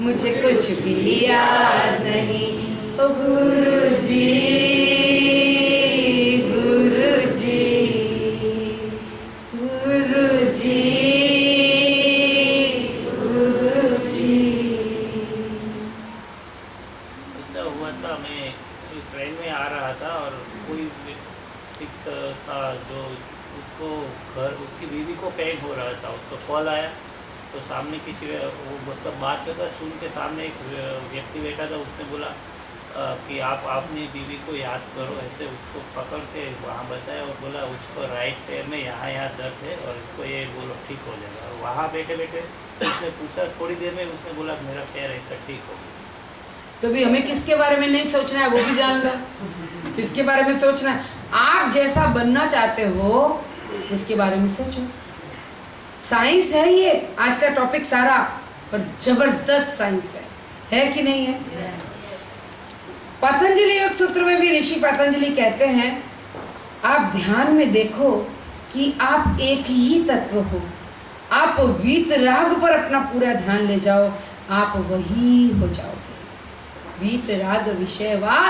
मुझे कुछ भी याद नहीं, ओ गुरुजी गुरुजी गुरुजी गुरुजी। ऐसा हुआ था, मैं ट्रेन में आ रहा था और कोई फिक्स था जो उसको घर, उसकी बीवी को पेन हो रहा था, उसको कॉल आया तो सामने किसी वो सब बात करता, सुन के सामने एक व्यक्ति बैठा था, उसने बोला कि आप अपनी बीवी को याद करो। ऐसे उसको पकड़ के वहाँ बताया और बोला उसको राइट पैर में यहाँ दर्द है और इसको ये बोलो ठीक हो जाएगा। और वहाँ बैठे बैठे उसने पूछा, थोड़ी देर में उसने बोला मेरा पैर ऐसा ठीक हो गया। तो भी हमें किसके बारे में नहीं सोचना है, वो भी जान लो। किसके बारे में सोचना है? आप जैसा बनना चाहते हो उसके बारे में सोचो। साइंस है ये आज का टॉपिक सारा, पर जबरदस्त साइंस है कि नहीं है? पतंजलि योग सूत्र में भी ऋषि पतंजलि कहते हैं, आप ध्यान में देखो कि आप एक ही तत्व हो। आप वीतराग पर अपना पूरा ध्यान ले जाओ, आप वही हो जाओगे। वीतराग विषय वा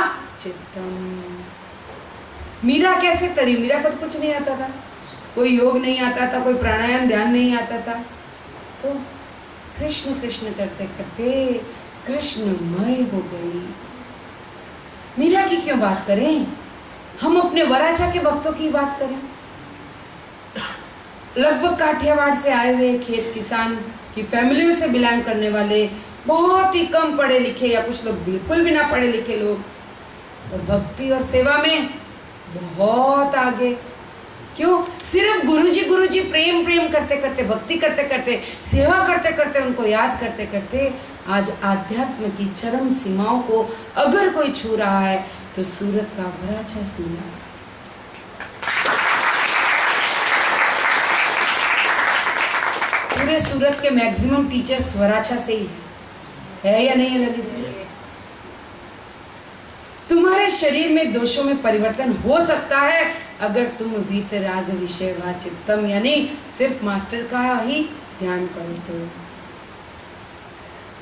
चित्तम। मीरा कैसे तरी? मीरा को तो कुछ नहीं आता था, कोई योग नहीं आता था, कोई प्राणायाम ध्यान नहीं आता था, तो कृष्ण कृष्ण करते करते कृष्णमय हो गई। मीरा की क्यों बात करें, हम अपने वराचा के भक्तों की बात करें। लगभग काठियावाड़ से आए हुए खेत किसान की फैमिलियों से बिलोंग करने वाले, बहुत ही कम पढ़े लिखे या कुछ लोग बिल्कुल भी ना पढ़े लिखे लोग, और भक्ति और सेवा में बहुत आगे। क्यों? सिर्फ गुरुजी प्रेम प्रेम करते करते, भक्ति करते करते, सेवा करते करते, उनको याद करते करते आज आध्यात्म की चरम सीमाओं को अगर कोई छू रहा है तो सूरत का वराचा सुना। पूरे सूरत के मैक्सिमम टीचर्स वराचा से ही है या नहीं है ललित जी? तुम्हारे शरीर में दोषों में परिवर्तन हो सकता है अगर तुम वीतराग विषय वा चित्तम यानी सिर्फ मास्टर का ही ध्यान करो। तो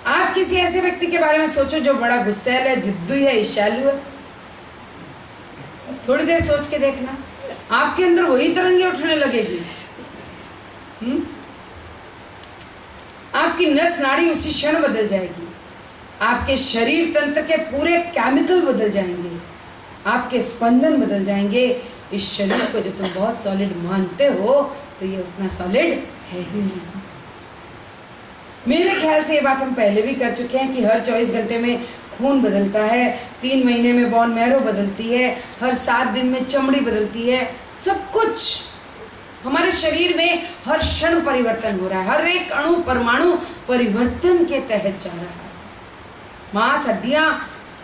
आप किसी ऐसे व्यक्ति के बारे में सोचो जो बड़ा गुस्सैल है, जिद्दू है, ईर्ष्यालु है, थोड़ी देर सोच के देखना, आपके अंदर वही तरंगे उठने लगेगी। आपकी नस नाड़ी उसी क्षण बदल जाएगी, आपके शरीर तंत्र के पूरे केमिकल बदल जाएंगे, आपके स्पंदन बदल जाएंगे। इस शरीर को जो तुम बहुत सॉलिड मानते हो तो ये उतना सॉलिड है ही नहीं। मेरे ख्याल से ये बात हम पहले भी कर चुके हैं कि हर 24 घंटे में खून बदलता है, 3 महीने में बोन मैरो बदलती है, हर 7 दिन में चमड़ी बदलती है। सब कुछ हमारे शरीर में हर क्षण परिवर्तन हो रहा है, हर एक अणु परमाणु परिवर्तन के तहत जा रहा है। मांस हड्डियां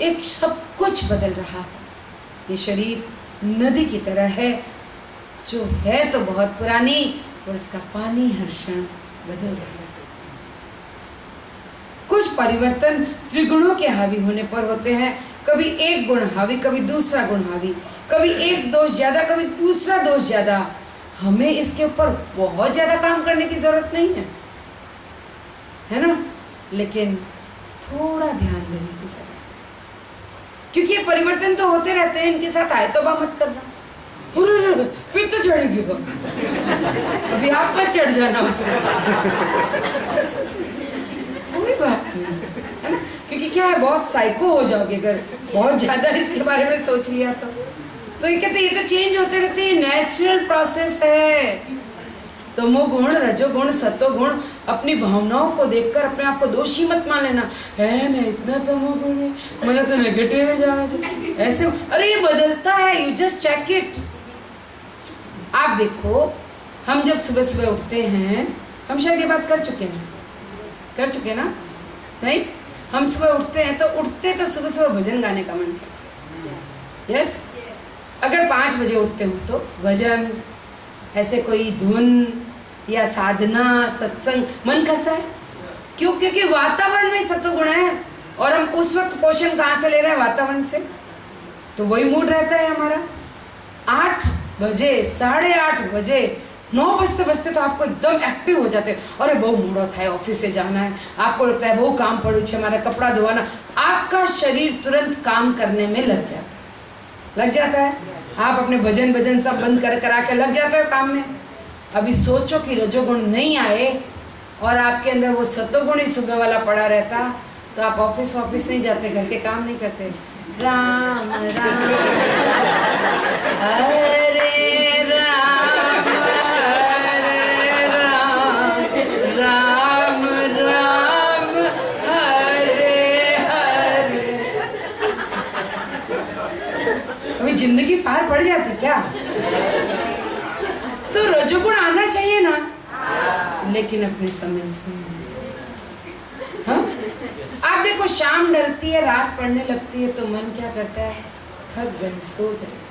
एक सब कुछ बदल रहा है। ये शरीर नदी की तरह है जो है तो बहुत पुरानी, और उसका पानी हर क्षण बदल रहा है। कुछ परिवर्तन त्रिगुणों के हावी होने पर होते हैं। कभी एक गुण हावी, कभी दूसरा गुण हावी, कभी एक दोष ज्यादा, कभी दूसरा दोष ज्यादा। हमें इसके ऊपर बहुत ज्यादा काम करने की जरूरत नहीं है ना, लेकिन थोड़ा ध्यान देने की जरूरत, क्योंकि ये परिवर्तन तो होते रहते हैं। इनके साथ आए तो मत करना, फिर तो चढ़ेगी वो, अभी आप मत चढ़ जाना उसके साथ, कोई बात नहीं है ना। क्योंकि क्या है, बहुत साइको हो जाओगे अगर बहुत ज्यादा इसके बारे में सोच लिया तो ये कहते ये तो चेंज होते रहते हैं, नेचुरल प्रोसेस है। तमोगुण, रजोगुण, सतोगुण, अपनी भावनाओं को देखकर अपने आप को दोषी मत मान लेना है, मैं इतना तमोगुण है, मैंने तो नेगेटिव में जाना चाहिए ऐसे। अरे ये बदलता है, यू जस्ट चेक इट। आप देखो, हम जब सुबह सुबह उठते हैं, हम शायद ये बात कर चुके हैं ना, नहीं? हम सुबह उठते हैं तो सुबह सुबह भजन गाने का मन है। यस, अगर 5 बजे उठते हो तो भजन, ऐसे कोई धुन या साधना, सत्संग मन करता है। क्यों? क्योंकि वातावरण में सत्वगुण है और हम उस वक्त पोषण कहाँ से ले रहे हैं? वातावरण से। तो वही मूड रहता है हमारा। 8 बजे, 8:30 बजे, 9 बजते तो आपको एकदम एक्टिव हो जाते हैं। अरे बहु मोड़ा था, ऑफिस से जाना है, आपको लगता है बहु काम पड़ू छे, हमारा कपड़ा धोना। आपका शरीर तुरंत काम करने में लग जाता है। आप अपने भजन सब बंद करा के लग जाते हो काम में। अभी सोचो कि रजोगुण नहीं आए और आपके अंदर वो सतोगुण ही सुबह वाला पड़ा रहता, तो आप ऑफिस नहीं जाते, घर के काम नहीं करते। राम राम हरे राम हरे राम, राम राम हरे हरे। अभी जिंदगी पार पड़ जाती क्या? तो रजोगुण आना चाहिए ना, लेकिन अपने समय से। हाँ? आप देखो, शाम ढलती है, रात पड़ने लगती है, तो मन क्या करता है? थक गए, सो जाए।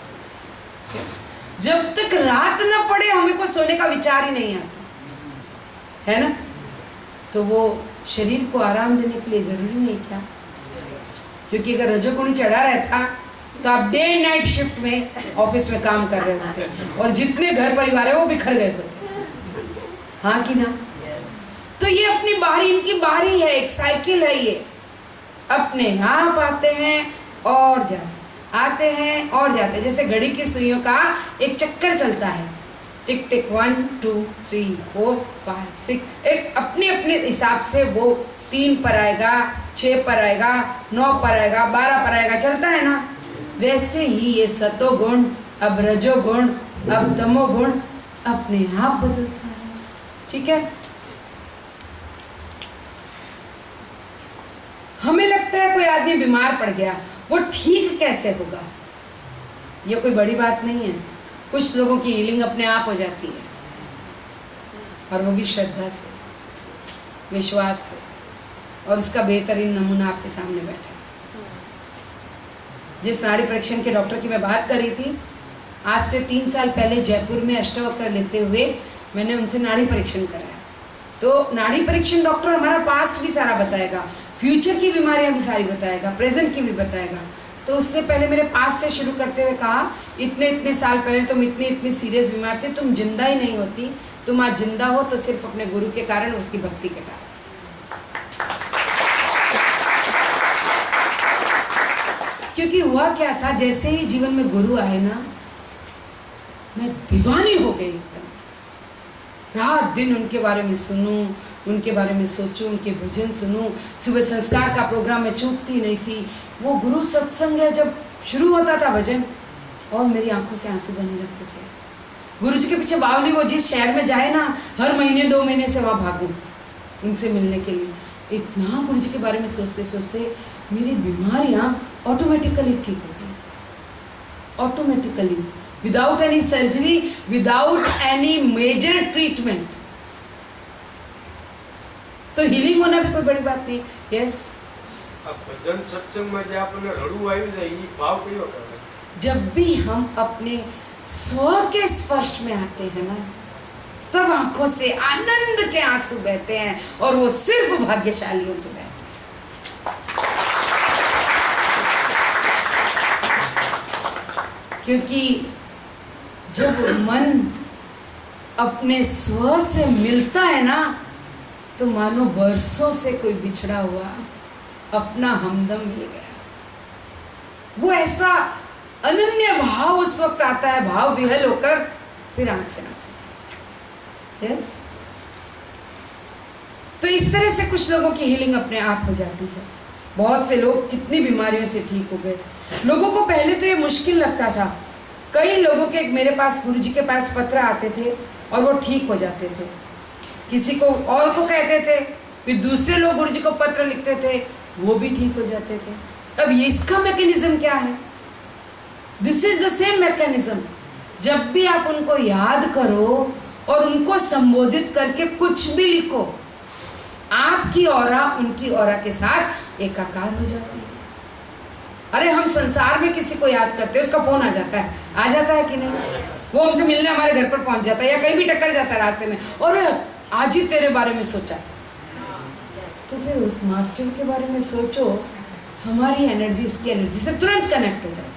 जब तक रात न पड़े हमें को सोने का विचार ही नहीं आता, है ना? तो वो शरीर को आराम देने के लिए जरूरी नहीं क्या? क्योंकि अगर रजोगुण चढ़ा रहता तो आप डे एंड नाइट शिफ्ट में ऑफिस में काम कर रहे होते और जितने घर परिवार है वो बिखर गए होते। हाँ कि ना? तो ये अपनी बारी, इनकी बारी है, एक साइकिल है ये। अपने आप आते हैं और जाते हैं, जैसे घड़ी की सुइयों का एक चक्कर चलता है, टिक टिक 1 2 3 4 5 6, एक अपने अपने हिसाब से वो 3 पर आएगा, 6 पर आएगा, 9 पर आएगा, 12 पर आएगा, चलता है ना। वैसे ही ये सतोगुण, अब रजोगुण, अब तमोगुण अपने आप बदलता है। ठीक है? हमें लगता है कोई आदमी बीमार पड़ गया, वो ठीक कैसे होगा? ये कोई बड़ी बात नहीं है। कुछ लोगों की हीलिंग अपने आप हो जाती है, और वो भी श्रद्धा से, विश्वास से, और उसका बेहतरीन नमूना आपके सामने बैठा है। जिस नाड़ी परीक्षण के डॉक्टर की मैं बात कर रही थी, आज से 3 साल पहले जयपुर में अष्टवक्र लेते हुए मैंने उनसे नाड़ी परीक्षण कराया। तो नाड़ी परीक्षण डॉक्टर हमारा पास्ट भी सारा बताएगा, फ्यूचर की बीमारियां भी सारी बताएगा, प्रेजेंट की भी बताएगा। तो उसने पहले मेरे पास से शुरू करते हुए कहा, इतने साल पहले तुम इतनी सीरियस बीमार थे, तुम जिंदा ही नहीं होती, तुम आज जिंदा हो तो सिर्फ अपने गुरु के कारण, उसकी भक्ति के कारण। क्योंकि हुआ क्या था, जैसे ही जीवन में गुरु आए ना, मैं दीवानी हो गई एकदम। रात दिन उनके बारे में सुनूं, उनके बारे में सोचूं, उनके भजन सुनूं। सुबह संस्कार का प्रोग्राम में चूकती नहीं थी। वो गुरु सत्संग है, जब शुरू होता था भजन, और मेरी आंखों से आंसू बहने लगते थे। गुरु जी के पीछे बावली, वो जिस शहर में जाए ना, हर महीने 2 महीने से वहाँ भागूं उनसे मिलने के लिए। इतना गुरु जी के बारे में सोचते सोचते मेरी बीमारियाँ ऑटोमेटिकली ठीक हो गई, automatically, without any surgery, without any major treatment. तो हीलिंग होना भी कोई बड़ी बात नहीं। यस, भजन सत्संग में जे आपने रड़ू आई जाए, ये भाव कयो करे? जब भी हम अपने स्व के स्पर्श में आते हैं ना, तब आंखों से आनंद के आंसू बहते हैं, और वो सिर्फ भाग्यशालियों के बहते हैं। क्योंकि जब मन अपने स्व से मिलता है ना, तो मानो बरसों से कोई बिछड़ा हुआ अपना हमदम मिल गया। वो ऐसा अनन्य भाव उस वक्त आता है, भाव विहल होकर फिर आंख से आंसू। यस, तो इस तरह से कुछ लोगों की हीलिंग अपने आप हो जाती है। बहुत से लोग कितनी बीमारियों से ठीक हो गए। लोगों को पहले तो ये मुश्किल लगता था। कई लोगों के मेरे पास, गुरु जी के पास पत्र आते थे और वो ठीक हो जाते थे। किसी को और को कहते थे, फिर दूसरे लोग गुरु जी को पत्र लिखते थे, वो भी ठीक हो जाते थे। अब ये इसका मैकेनिज्म क्या है? This is the same mechanism. जब भी आप उनको याद करो और उनको संबोधित करके कुछ भी लिखो, आपकी ऑरा उनकी ऑरा के साथ एकाकार हो जाती है। अरे हम संसार में किसी को याद करते हैं, उसका फोन आ जाता है कि नहीं? वो हमसे मिलने हमारे घर पर पहुंच जाता है, या कहीं भी टक्कर जाता है रास्ते में, और आज ही तेरे बारे में सोचा। तो फिर उस मास्टर के बारे में सोचो, हमारी एनर्जी उसकी एनर्जी से तुरंत कनेक्ट हो जाती है।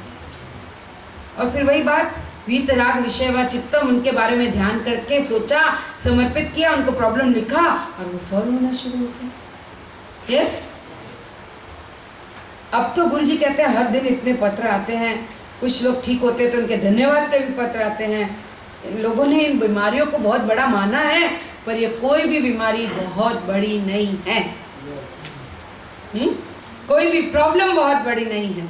और फिर वही बात, वीतराग विषय व चित्तम, उनके बारे में ध्यान करके सोचा, समर्पित किया, उनको प्रॉब्लम लिखा, और वो सॉल्व होना शुरू हो गया। यस, अब तो गुरुजी कहते हैं हर दिन इतने पत्र आते हैं। कुछ लोग ठीक होते हैं तो उनके धन्यवाद के भी पत्र आते हैं। लोगों ने इन बीमारियों को बहुत बड़ा माना है, पर ये कोई भी बीमारी बहुत बड़ी नहीं है। कोई भी प्रॉब्लम बहुत बड़ी नहीं है।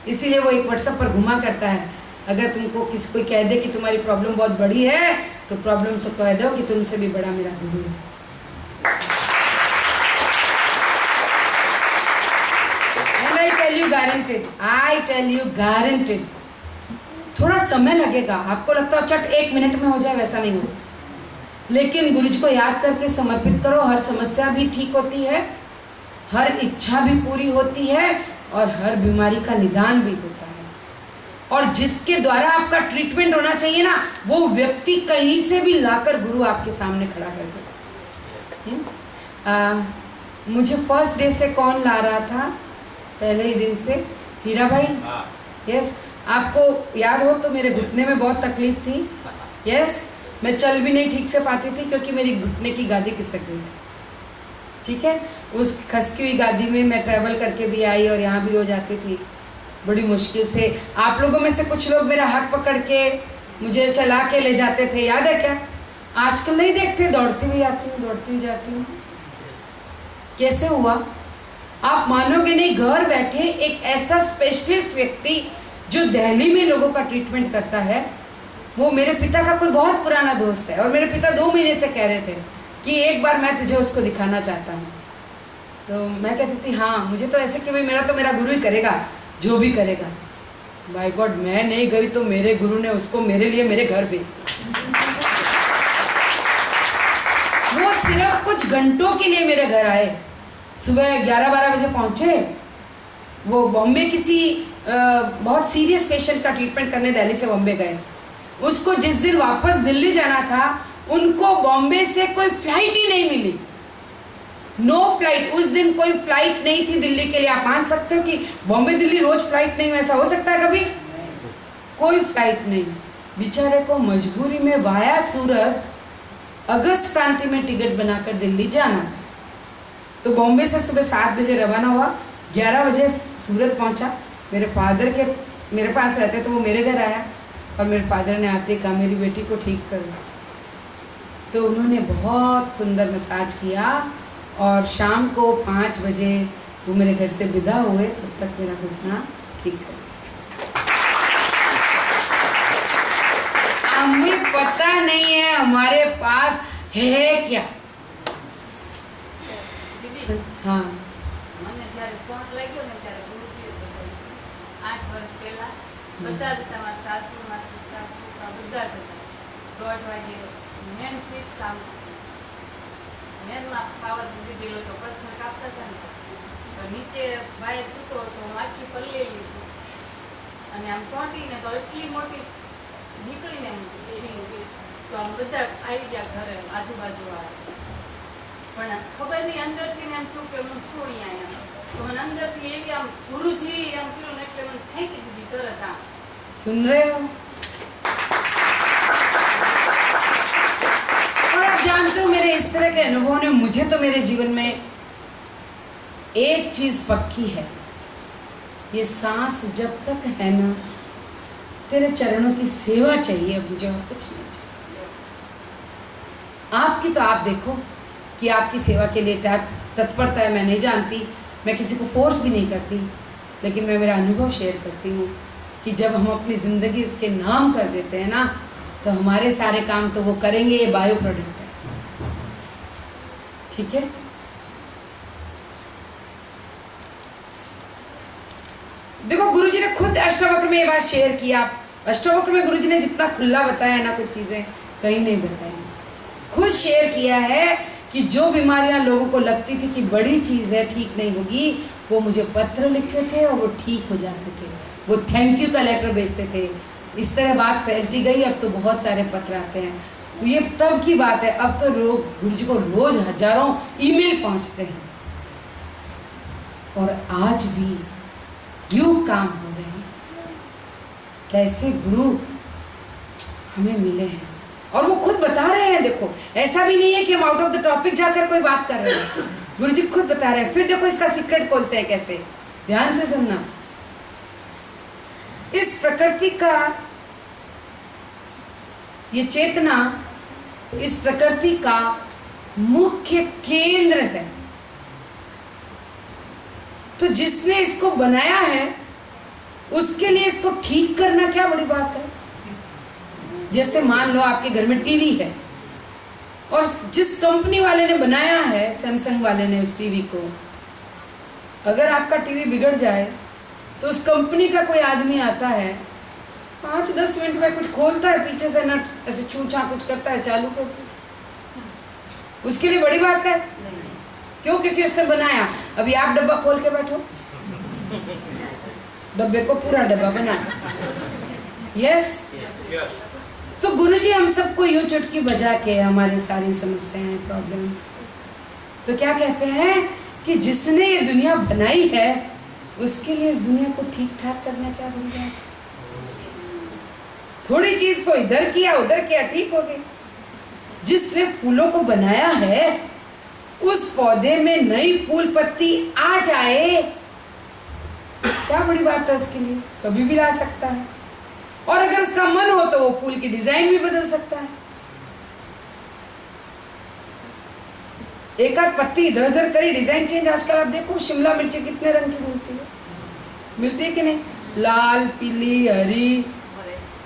इसीलिए वो एक व्हाट्सएप पर घुमा करता है। अगर तुमको किसी कोई कह दे कि तुम्हारी प्रॉब्लम बहुत बड़ी है, तो प्रॉब्लम से कह दो कि तुमसे भी बड़ा मेरा गुरु है। I tell you guaranteed, थोड़ा समय लगेगा। आपको लगता है चट 1 मिनट में हो जाए, वैसा नहीं होगा। लेकिन गुरुजी को याद करके समर्पित करो, हर समस्या भी ठीक होती है, हर इच्छा भी पूरी होती है, और हर बीमारी का निदान भी होता है। और जिसके द्वारा आपका ट्रीटमेंट होना चाहिए ना, वो व्यक्ति कहीं से भी लाकर गुरु आपके सामने खड़ा कर देगा। मुझे फर्स्ट डे से कौन ला रहा था, पहले ही दिन से, हीरा भाई। यस, आपको याद हो तो मेरे घुटने में बहुत तकलीफ थी। यस, मैं चल भी नहीं ठीक से पाती थी, क्योंकि मेरी घुटने की गादी खिसक गई थी। ठीक है, उस खसकी हुई गादी में मैं ट्रैवल करके भी आई, और यहाँ भी रोज आती थी बड़ी मुश्किल से। आप लोगों में से कुछ लोग मेरा हाथ पकड़ के मुझे चला के ले जाते थे, याद है क्या? आजकल नहीं देखते, दौड़ती भी आती हूँ, दौड़ती जाती हूँ। कैसे हुआ आप मानोगे नहीं। घर बैठे एक ऐसा स्पेशलिस्ट व्यक्ति जो दिल्ली में लोगों का ट्रीटमेंट करता है, वो मेरे पिता का कोई बहुत पुराना दोस्त है, और मेरे पिता 2 महीने से कह रहे थे कि एक बार मैं तुझे उसको दिखाना चाहता हूँ। तो मैं कहती थी हाँ, मुझे तो ऐसे कि भाई मेरा गुरु ही करेगा जो भी करेगा। बाय गॉड, मैं नहीं गई तो मेरे गुरु ने उसको मेरे लिए मेरे घर भेज दिया। वो सिर्फ कुछ घंटों के लिए मेरे घर आए। सुबह 11-12 बजे पहुंचे। वो बॉम्बे किसी बहुत सीरियस पेशेंट का ट्रीटमेंट करने दिल्ली से बॉम्बे गए। उसको जिस दिन वापस दिल्ली जाना था, उनको बॉम्बे से कोई फ्लाइट ही नहीं मिली। नो फ्लाइट, उस दिन कोई फ्लाइट नहीं थी दिल्ली के लिए। आप मान सकते हो कि बॉम्बे दिल्ली रोज फ्लाइट नहीं, ऐसा हो सकता है कभी? कोई फ्लाइट नहीं। बेचारे को मजबूरी में वाया सूरत अगस्त क्रांति में टिकट बनाकर दिल्ली जाना था। तो बॉम्बे से सुबह 7 बजे रवाना हुआ, 11 बजे सूरत पहुंचा, मेरे पास रहते तो वो मेरे घर आया और मेरे फादर ने आते कहा मेरी बेटी को ठीक करो, तो उन्होंने बहुत सुंदर मसाज किया और शाम को 5 बजे वो मेरे घर से विदा हुए, तब तक मेरा घुटना ठीक कर। हमें पता नहीं है हमारे पास है क्या। हाँ મને જ્યારે ચોટ લાગ્યો ને ત્યારે ગુરુજીએ તો 8 વર્ષ પહેલા બધા જ હતા, મારા સાસુ મારા સસરા છોકરા બધા જ હતા. 1:30 વાગે મેન સ્વિચ સામે મેનમાં પાવર દીધેલો તો પથ્થર કાપતા હતા ને તો નીચે ભાઈ સૂતો હતો, માખી પલ્લેલી હતી અને આમ ચોંટીને તો એટલી મોટી નીકળીને તો આમ બધા આવી ગયા ઘરે આજુબાજુવાળા, પણ ખબર નહીં અંદરથી ને એમ થયું કે હું છું અહીંયા એમ, તો મને અંદરથી એવી આમ ગુરુજી એમ કીધું ને એટલે મને ફેંકી દીધી તરત આમ. सुन रहे हो? और आप जानते हो मेरे इस तरह के अनुभवों ने मुझे तो मेरे जीवन में एक चीज पक्की है, ये सांस जब तक है ना तेरे चरणों की सेवा चाहिए, मुझे और कुछ नहीं चाहिए. आपकी तो आप देखो कि आपकी सेवा के लिए तत्परता है, मैं नहीं जानती, मैं किसी को फोर्स भी नहीं करती, लेकिन मैं मेरा अनुभव शेयर करती हूँ कि जब हम अपनी ज़िंदगी उसके नाम कर देते हैं ना तो हमारे सारे काम तो वो करेंगे. ये बायो प्रोडक्ट है, ठीक है. देखो गुरुजी ने खुद अष्टवक्र में ये बात शेयर किया. अष्टवक्र में गुरुजी ने जितना खुला बताया ना, कुछ चीज़ें कहीं नहीं बताई, खुद शेयर किया है कि जो बीमारियां लोगों को लगती थी कि बड़ी चीज़ है, ठीक नहीं होगी, वो मुझे पत्र लिखते थे और वो ठीक हो जाते थे, वो थैंक यू का लेटर भेजते थे. इस तरह बात फैलती गई, अब तो बहुत सारे पत्र आते हैं. तो ये तब की बात है, अब तो लोग गुरुजी को रोज हजारों ईमेल पहुंचते हैं और आज भी यूं काम हो रहे हैं. कैसे गुरु हमें मिले हैं और वो खुद बता रहे हैं. देखो ऐसा भी नहीं है कि हम आउट ऑफ द टॉपिक जाकर कोई बात कर रहे हैं, गुरुजी खुद बता रहे हैं. फिर देखो इसका सीक्रेट खोलते हैं कैसे, ध्यान से सुनना. इस प्रकृति का ये चेतना इस प्रकृति का मुख्य केंद्र है. तो जिसने इसको बनाया है उसके लिए इसको ठीक करना क्या बड़ी बात है. जैसे मान लो आपके घर में टीवी है और जिस कंपनी वाले ने बनाया है, सैमसंग वाले ने, उस टीवी को, अगर आपका टीवी बिगड़ जाए तो उस कंपनी का कोई आदमी आता है, 5-10 मिनट में कुछ खोलता है, पीछे से नट ऐसे छूछा कुछ करता है, चालू करता है. उसके लिए बड़ी बात है क्यों? क्योंकि उसने बनाया. अभी आप डब्बा खोल के बैठो, डब्बे को पूरा डब्बा बना. यस. तो गुरुजी हम सबको यूं चुटकी बजा के हमारी सारी समस्याएं, प्रॉब्लम्स, तो क्या कहते हैं कि जिसने ये दुनिया बनाई है उसके लिए इस दुनिया को ठीक ठाक करना क्या बन गया. थोड़ी चीज को इधर किया उधर किया, ठीक हो गई. जिसने फूलों को बनाया है उस पौधे में नई फूल पत्ती आ जाए, क्या बड़ी बात है. उसके लिए कभी भी ला सकता है और अगर उसका मन हो तो वो फूल की डिजाइन भी बदल सकता है. एक आध पत्ती इधर उधर करी, डिजाइन चेंज. आजकल आप देखो शिमला मिर्ची कितने रंग की मिलती है कि नहीं, लाल, पीली, हरी,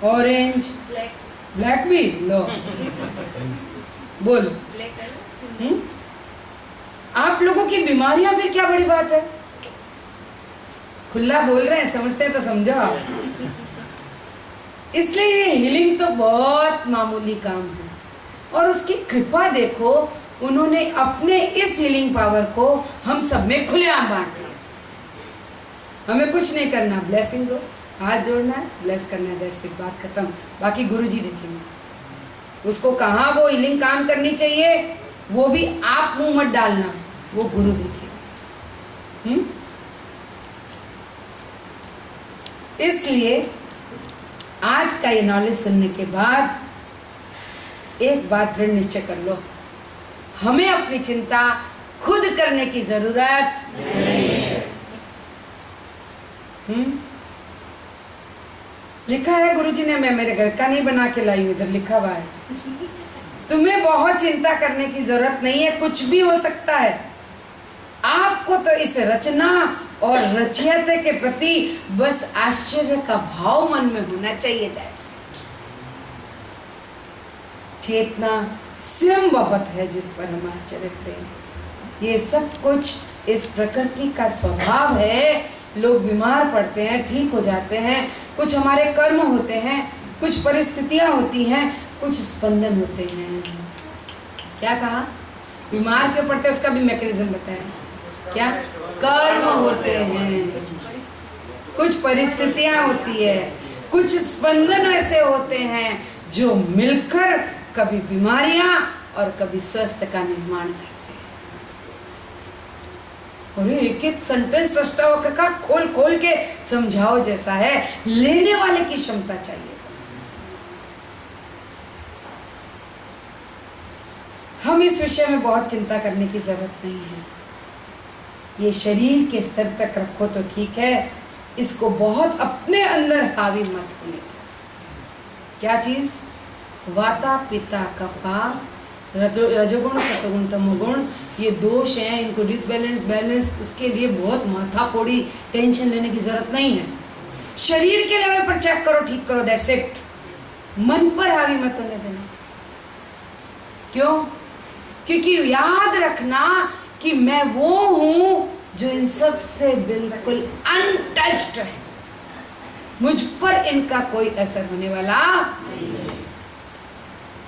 ऑरेंज, ब्लैक भी लो. बोल. आप लोगों की बीमारियां फिर क्या बड़ी बात है. खुला बोल रहे हैं, समझते हैं तो समझो आप. इसलिए ये हीलिंग तो बहुत मामूली काम है और उसकी कृपा देखो, उन्होंने अपने इस हीलिंग पावर को हम सब में खुलेआम बांट दिया. हमें कुछ नहीं करना, ब्लेसिंग दो, हाथ जोड़ना है, ब्लेस करना है, दैट्स इट, बात खत्म. बाकी गुरुजी देखेंगे उसको कहाँ वो हीलिंग काम करनी चाहिए, वो भी आप मुंह मत डालना, वो गुरु देखेगा. इसलिए आज का ये नॉलेज सुनने के बाद एक बात दृढ़ निश्चय कर लो, हमें अपनी चिंता खुद करने की जरूरत नहीं है. लिखा है गुरुजी ने, मैं मेरे घर का नहीं बना के लाई, उधर लिखा हुआ है। तुम्हें बहुत चिंता करने की जरूरत नहीं है, कुछ भी हो सकता है। आपको तो इस रचना और रचयिता के प्रति बस आश्चर्य का भाव मन में होना चाहिए। That's it. चेतना स्वयं बहुत है जिस पर हम आश्चर्य करें। ये सब कुछ इस प्रकृति का स्वभाव है। लोग बीमार पड़ते हैं, ठीक हो जाते हैं, कुछ हमारे कर्म होते हैं, कुछ परिस्थितियां होती हैं, कुछ स्पंदन होते हैं। क्या कहा? बीमार क्यों पड़ते हैं उसका भी मैकेनिज्म बताया। क्या? कर्म होते हैं, कुछ परिस्थितियां होती है, कुछ स्पंदन ऐसे होते हैं जो मिलकर कभी बीमारियां और कभी स्वास्थ्य का निर्माण करते हैं। और एक एक सेंटेंस अष्टावक्र का खोल खोल के समझाओ जैसा है। लेने वाले की क्षमता चाहिए बस। हम इस विषय में बहुत चिंता करने की जरूरत नहीं है। ये शरीर के स्तर तक रखो तो ठीक है, इसको बहुत अपने अंदर हावी मत होने दो। क्या चीज? वाता पिता कफा, रजोगुण सतोगुण तमोगुण, ये दोष हैं, इनको डिसबैलेंस बैलेंस, उसके लिए बहुत माथापोड़ी टेंशन लेने की जरूरत नहीं है। शरीर के लेवल पर चेक करो, ठीक करो, दैट्स इट। मन पर हावी मत होने देना। क्यों? क्योंकि याद रखना कि मैं वो हूं जो इन सब से बिल्कुल अनटच्ड है। मुझ पर इनका कोई असर होने वाला नहीं।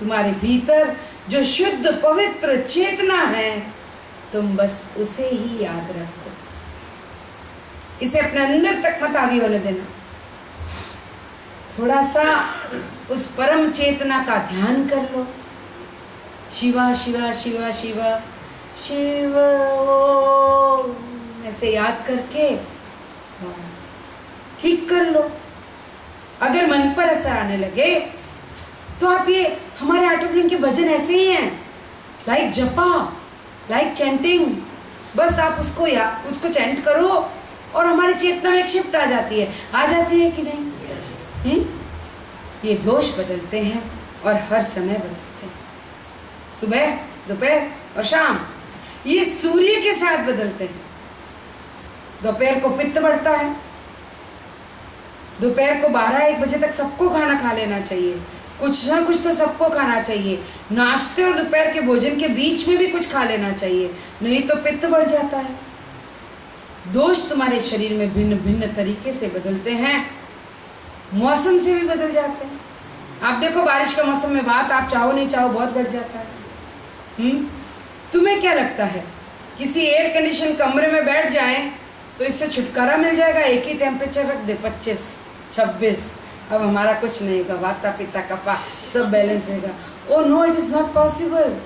तुम्हारे भीतर जो शुद्ध पवित्र चेतना है, तुम बस उसे ही याद रखो। इसे अपने अंदर तक मत हावी होने देना। थोड़ा सा उस परम चेतना का ध्यान कर लो। शिवा शिवा शिवा शिवा शिव ओम, ऐसे याद करके ठीक कर लो। अगर मन पर असर आने लगे तो आप ये हमारे ऑटोग्लिन के भजन ऐसे ही हैं, लाइक जपा, लाइक चैंटिंग। बस आप उसको चैंट करो और हमारी चेतना में एक शिफ्ट आ जाती है। आ जाती है कि नहीं? ये दोष बदलते हैं और हर समय बदलते हैं। सुबह, दोपहर और शाम ये सूर्य के साथ बदलते हैं। दोपहर को पित्त बढ़ता है। दोपहर को 12-1 बजे तक सबको खाना खा लेना चाहिए। कुछ ना कुछ तो सबको खाना चाहिए। नाश्ते और दोपहर के भोजन के बीच में भी कुछ खा लेना चाहिए, नहीं तो पित्त बढ़ जाता है। दोष तुम्हारे शरीर में भिन्न भिन्न तरीके से बदलते हैं, मौसम से भी बदल जाते हैं। आप देखो बारिश के मौसम में बात आप चाहो नहीं चाहो बहुत बढ़ जाता है। तुम्हें क्या लगता है किसी एयर कंडीशन कमरे में बैठ जाए तो इससे छुटकारा मिल जाएगा? एक ही टेम्परेचर रख दे, 25-26, अब हमारा कुछ नहीं होगा, वाता पिता कफा सब बैलेंस रहेगा। Oh no, it is not possible.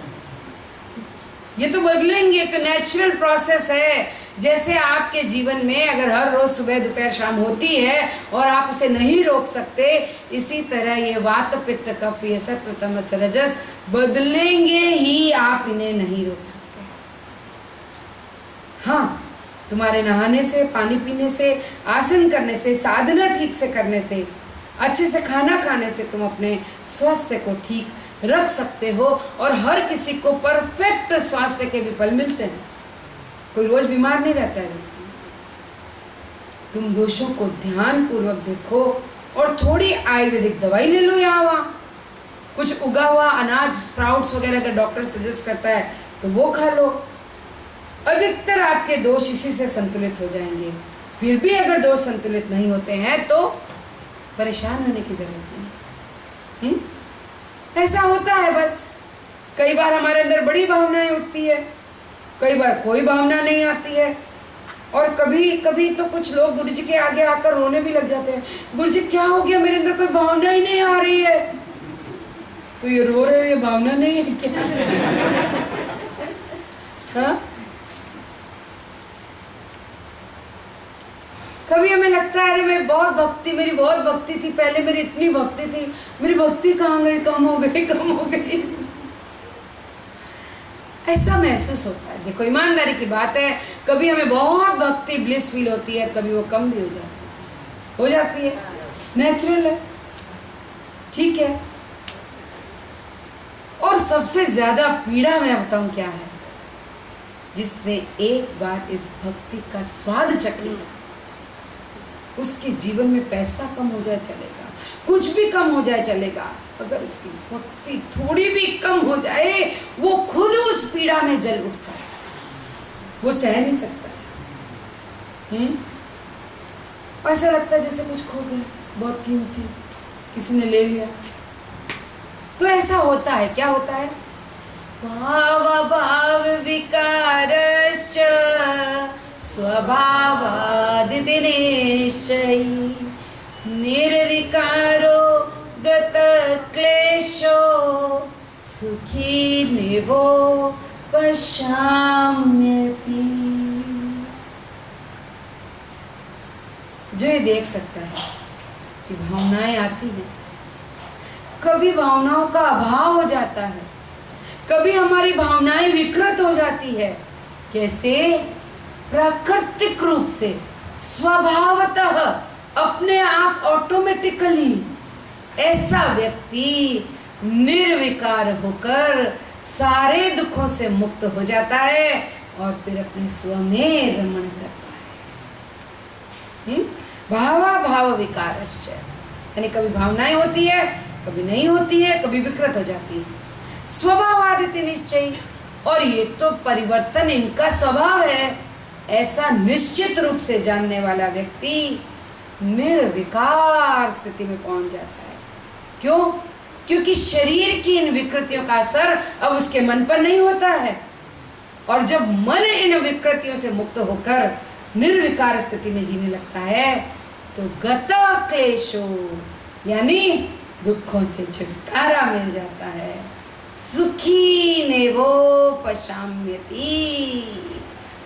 ये तो बदलेंगे, तो नेचुरल प्रोसेस है। जैसे आपके जीवन में अगर हर रोज सुबह दोपहर शाम होती है और आप उसे नहीं रोक सकते, इसी तरह ये वात पित्त कफ ये सत्व तमस रजस बदलेंगे ही, आप इन्हें नहीं रोक सकते। हाँ, तुम्हारे नहाने से, पानी पीने से, आसन करने से, साधना ठीक से करने से, अच्छे से खाना खाने से तुम अपने स्वास्थ्य को ठीक रख सकते हो। और हर किसी को परफेक्ट स्वास्थ्य के भी फल मिलते हैं, कोई रोज बीमार नहीं रहता है। तुम दोषों को ध्यान पूर्वक देखो और थोड़ी आयुर्वेदिक दवाई ले लो। यहाँ वहाँ कुछ उगा हुआ अनाज, स्प्राउट्स वगैरह अगर डॉक्टर सजेस्ट करता है तो वो खा लो। अधिकतर आपके दोष इसी से संतुलित हो जाएंगे। फिर भी अगर दोष संतुलित नहीं होते हैं तो परेशान होने की जरूरत नहीं। ऐसा होता है बस। कई बार हमारे अंदर बड़ी भावनाएं उठती है, कई बार कोई भावना नहीं आती है, और कभी कभी तो कुछ लोग गुरु जी के आगे आकर रोने भी लग जाते हैं। गुरु जी क्या हो गया, मेरे अंदर कोई भावना ही नहीं आ रही है। तो ये रो रहे हो, ये भावना नहीं है क्या? हाँ? कभी हमें लगता है अरे मैं बहुत भक्ति, मेरी बहुत भक्ति थी पहले, मेरी इतनी भक्ति थी, मेरी भक्ति कहाँ गई, कम हो गई, कम हो गई। ऐसा महसूस होता है। देखो ईमानदारी की बात है, कभी हमें बहुत भक्ति ब्लिस फील होती है, कभी वो कम भी हो जाती है। नेचुरल है, ठीक है। और सबसे ज्यादा पीड़ा मैं बताऊं क्या है, जिसने एक बार इस भक्ति का स्वाद चख लिया, उसके जीवन में पैसा कम हो जाए चलेगा, कुछ भी कम हो जाए चलेगा, अगर उसकी भक्ति थोड़ी भी कम हो जाए वो खुद उस पीड़ा में जल उठता है, वो सह नहीं सकता है। ऐसा लगता है जैसे कुछ खो गया, बहुत कीमती, किसी ने ले लिया। तो ऐसा होता है, क्या होता है, भाव भाव विकारश्च स्वभावादिति निश्चयी निर्विकारो गत क्लेशो सुखी निवो पश्याम्यति। जो ये देख सकता है कि भावनाएं आती हैं, कभी भावनाओं का अभाव हो जाता है, कभी हमारी भावनाएं विकृत हो जाती है, कैसे, प्राकृतिक रूप से, स्वभावतः, अपने आप, ऑटोमेटिकली ऐसा व्यक्ति निर्विकार होकर सारे दुखों से मुक्त हो जाता है और फिर अपने स्व में रमण करता है। भावा भाव विकारश्च, यानी कभी भावनाएं होती है, कभी नहीं होती है, कभी विकृत हो जाती है। स्वभावादिति निश्चय, और ये तो परिवर्तन इनका स्वभाव है, ऐसा निश्चित रूप से जानने वाला व्यक्ति निर्विकार स्थिति में पहुंच जाता है। क्यों? क्योंकि शरीर की इन विकृतियों का असर अब उसके मन पर नहीं होता है, और जब मन इन विकृतियों से मुक्त होकर निर्विकार स्थिति में जीने लगता है तो गत क्लेशो, यानी दुखों से छुटकारा मिल जाता है। सुखी नेवो पश्याम्यति,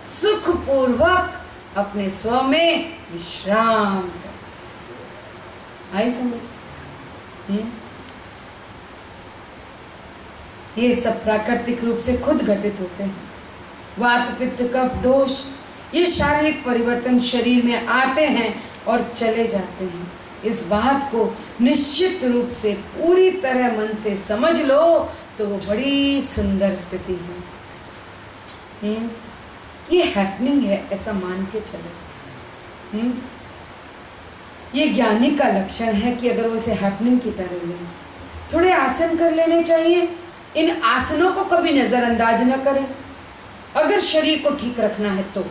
सुख पूर्वक अपने स्व में विश्राम कर। आई समझ? ये सब प्राकृतिक रूप से खुद घटित होते हैं। वात पित्त कफ दोष, ये शारीरिक परिवर्तन शरीर में आते हैं और चले जाते हैं। इस बात को निश्चित रूप से पूरी तरह मन से समझ लो तो वो बड़ी सुंदर स्थिति है। ये हैपनिंग है, ऐसा मान के चलो। ये ज्ञानी का लक्षण है कि अगर वो इसे हैपनिंग की तरह ले, थोड़े आसन कर लेने चाहिए, इन आसनों को कभी नजरअंदाज न करें। अगर शरीर को ठीक रखना है तो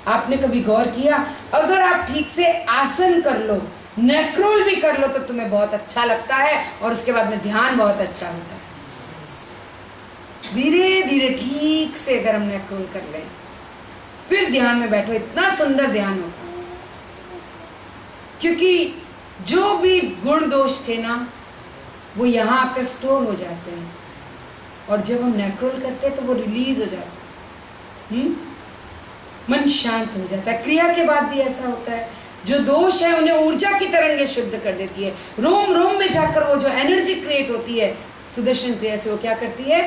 आपने कभी गौर किया, अगर आप ठीक से आसन कर लो, नेक्रोल भी कर लो तो तुम्हें बहुत अच्छा लगता है और उसके बाद में ध्यान बहुत अच्छा होता है। धीरे धीरे ठीक से अगर हम नेक्रोल कर लें, फिर ध्यान में बैठो, इतना सुंदर ध्यान होगा। क्योंकि जो भी गुण दोष थे ना, वो यहाँ आकर स्टोर हो जाते हैं, और जब हम नेक्रोल करते हैं तो वो रिलीज हो जाता है। मन शांत हो जाता है। क्रिया के बाद भी ऐसा होता है, जो दोष है उन्हें ऊर्जा की तरंगें शुद्ध कर देती है। रोम रोम में जाकर वो जो एनर्जी क्रिएट होती है सुदर्शन क्रिया से, वो क्या करती है,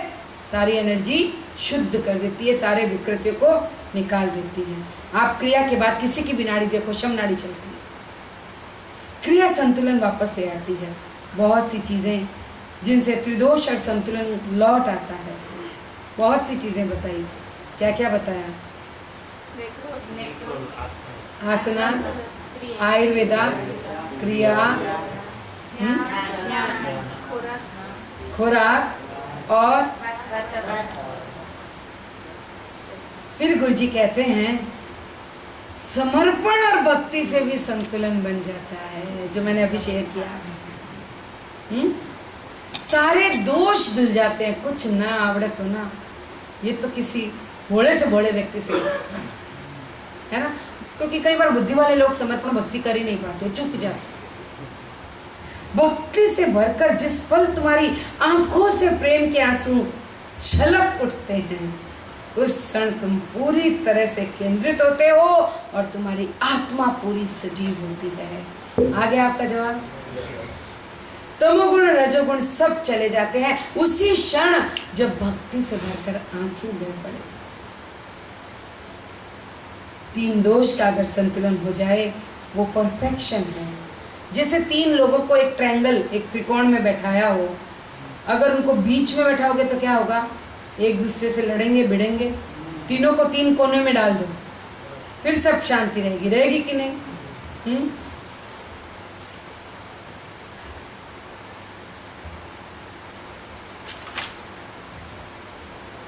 सारी एनर्जी शुद्ध कर देती है, सारे विकृतियों को निकाल देती है। आप क्रिया के बाद किसी की भी नाड़ी देखो, शम नाड़ी चलती है, क्रिया संतुलन वापस ले आती है। बहुत सी चीजें जिनसे त्रिदोष और संतुलन लौट आता है, बहुत सी चीजें बताई। क्या क्या बताया? आसना, आयुर्वेदा, क्रिया, खुराक, और फिर गुरुजी कहते हैं समर्पण और भक्ति से भी संतुलन बन जाता है, जो मैंने अभी शेयर किया आपसे। सारे दोष धुल जाते हैं। कुछ ना आवड़े तो ना, ये तो किसी भोले से भोले व्यक्ति से है ना, क्योंकि कई बार बुद्धि वाले लोग समर्पण भक्ति कर ही नहीं पाते, चुप जाते। भक्ति से भरकर जिस पल तुम्हारी आंखों से प्रेम के आंसू छलक उठते हैं, उस क्षण तुम पूरी तरह से केंद्रित होते हो और तुम्हारी आत्मा पूरी सजीव होती है। आ गया आपका जवाब? तमोगुण रजोगुण सब चले जाते हैं उसी क्षण जब भक्ति से भरकर आंखें बह पड़े। तीन दोष का अगर संतुलन हो जाए वो परफेक्शन है। जैसे 3 लोगों को एक ट्रायंगल, एक त्रिकोण में बैठाया हो, अगर उनको बीच में बैठाओगे तो क्या होगा? एक दूसरे से लड़ेंगे, भिड़ेंगे। तीनों को 3 कोने में डाल दो, फिर सब शांति रहेगी, रहेगी कि नहीं?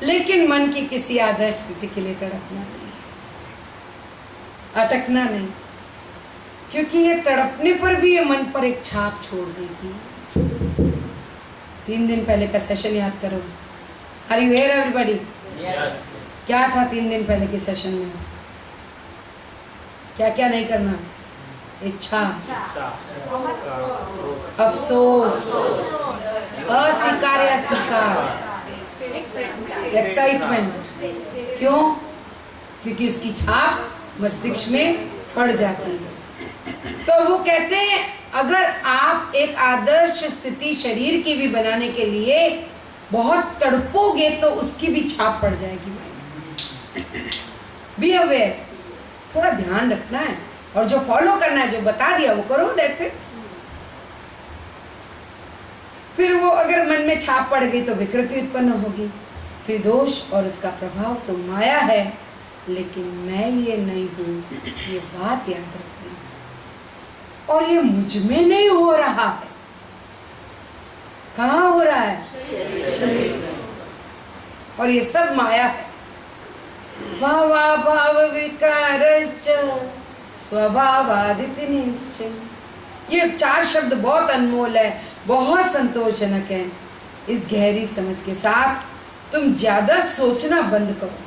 लेकिन मन की किसी आदर्श स्थिति के लिए तड़पना नहीं, अटकना नहीं, क्योंकि ये तड़पने पर भी ये मन पर एक छाप छोड़ देगी। 3 दिन पहले का सेशन याद करो। Are you here everybody? Yes. क्या था 3 दिन पहले के सेशन में? क्या क्या नहीं करना? इच्छा, अफसोस, अस्वीकार या स्वीकार, एक्साइटमेंट। क्यों? क्योंकि उसकी छाप मस्तिष्क में पड़ जाती है। तो वो कहते हैं अगर आप एक आदर्श स्थिति शरीर की भी बनाने के लिए बहुत तड़पोगे तो उसकी भी छाप पड़ जाएगी। बी अवेयर, थोड़ा ध्यान रखना है और जो फॉलो करना है, जो बता दिया वो करो, दैट्स इट। फिर वो अगर मन में छाप पड़ गई तो विकृति उत्पन्न होगी। त्रिदोष और उसका प्रभाव तो माया है, लेकिन मैं ये नहीं हूं, ये बात याद रखनी। और ये मुझ में नहीं हो रहा है, कहाँ हो रहा है? शरीर में। और ये सब माया है। भावा भाव विकारश्च स्वभावादिति निश्चय। ये 4 शब्द बहुत अनमोल है, बहुत संतोषजनक है। इस गहरी समझ के साथ तुम ज्यादा सोचना बंद करो,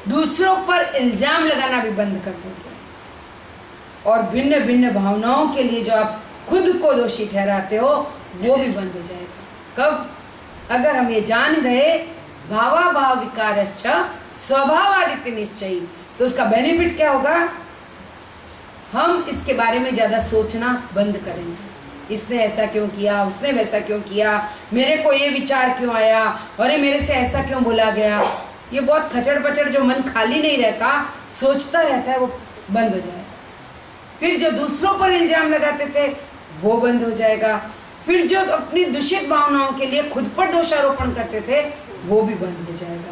दूसरों पर इल्जाम लगाना भी बंद कर दोगे, और भिन्न भिन्न भावनाओं के लिए जो आप खुद को दोषी ठहराते हो वो भी बंद हो जाएगा। कब? अगर हम ये जान गए भावा भाव विकारश्च स्वभावादिति निश्चयी, तो उसका बेनिफिट क्या होगा? हम इसके बारे में ज्यादा सोचना बंद करेंगे। इसने ऐसा क्यों किया, उसने वैसा क्यों किया, मेरे को ये विचार क्यों आया, अरे मेरे से ऐसा क्यों बोला गया। ये बहुत खचड़ पचड़, जो मन खाली नहीं रहता, सोचता रहता है, वो बंद हो जाएगा। फिर जो दूसरों पर इल्जाम लगाते थे वो बंद हो जाएगा। फिर जो अपनी दूषित भावनाओं के लिए खुद पर दोषारोपण करते थे वो भी बंद हो जाएगा।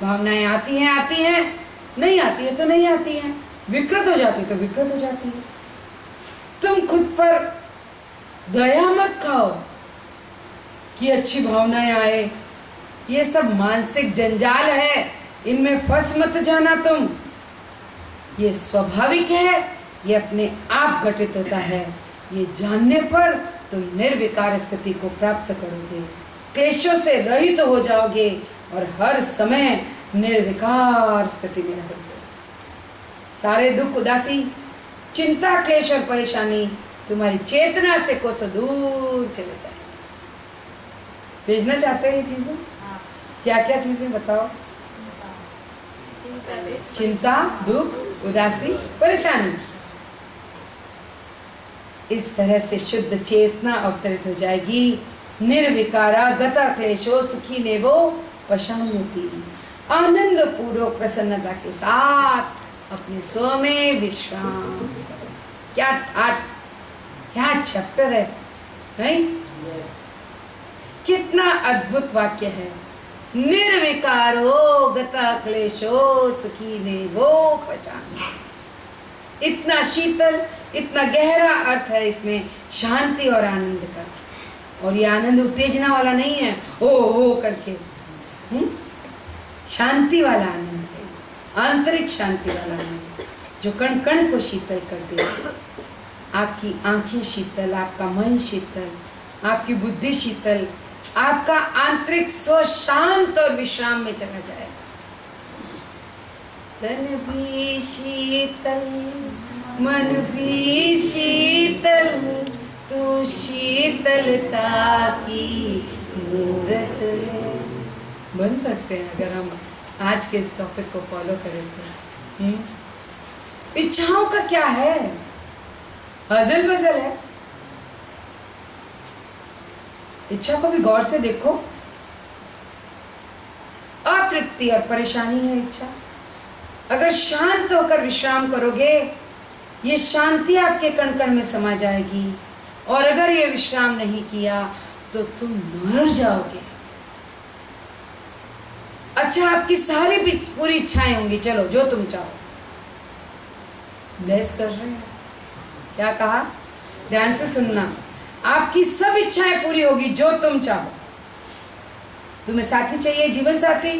भावनाएं आती हैं, नहीं आती है तो नहीं आती हैं, विकृत हो जाती तो विकृत हो जाती है। तुम खुद पर दया मत खाओ कि अच्छी भावनाएं आए, ये सब मानसिक जंजाल है, इनमें फंस मत जाना तुम। ये स्वाभाविक है, ये अपने आप घटित होता है। ये जानने पर तुम निर्विकार स्थिति को प्राप्त करोगे, क्लेशों से रहित हो जाओगे और हर समय निर्विकार स्थिति में रहोगे। सारे दुख, उदासी, चिंता, क्लेश और परेशानी तुम्हारी चेतना से कोसों दूर चले जाए। भेजना चाहते हैं ये चीजें? क्या क्या चीजें बताओ? चिंता, दुख, उदासी, परेशानी। इस तरह से शुद्ध चेतना अवतरित हो जाएगी। निर्विकारा गता क्लेशो सुखी नेवो पशान्यति। आनंद पूर्वक प्रसन्नता के साथ अपने स्व में विश्राम। क्या ठाठ, क्या चैप्टर है, नहीं? कितना अद्भुत वाक्य है। निर्विकारो गता क्लेशो सुखी नेवो पशान्यति। इतना शीतल, इतना गहरा अर्थ है इसमें शांति और आनंद का। और ये आनंद उत्तेजना वाला नहीं है, ओ करके, शांति वाला आनंद है, आंतरिक शांति वाला आनंद, जो कण कण को शीतल कर दे। आपकी आंखें शीतल, आपका मन शीतल, आपकी बुद्धि शीतल, आपका आंतरिक स्व शांत और विश्राम में चला जाए। तन भी शीतल, मन भी शीतल, तू शीतलता की मूरत है। बन सकते हैं अगर हम आज के इस टॉपिक को फॉलो करें तो। इच्छाओं का क्या है? हजल बजल है। इच्छा को भी गौर से देखो। अतृप्ति और परेशानी है इच्छा। अगर शांत होकर विश्राम करोगे ये शांति आपके कण कण में समा जाएगी। और अगर ये विश्राम नहीं किया तो तुम मर जाओगे। अच्छा, आपकी सारी पूरी इच्छाएं होंगी, चलो जो तुम चाहो। ब्लेस कर रहे हैं, क्या कहा, ध्यान से सुनना। आपकी सब इच्छाएं पूरी होगी जो तुम चाहो। तुम्हें साथी चाहिए, जीवन साथी,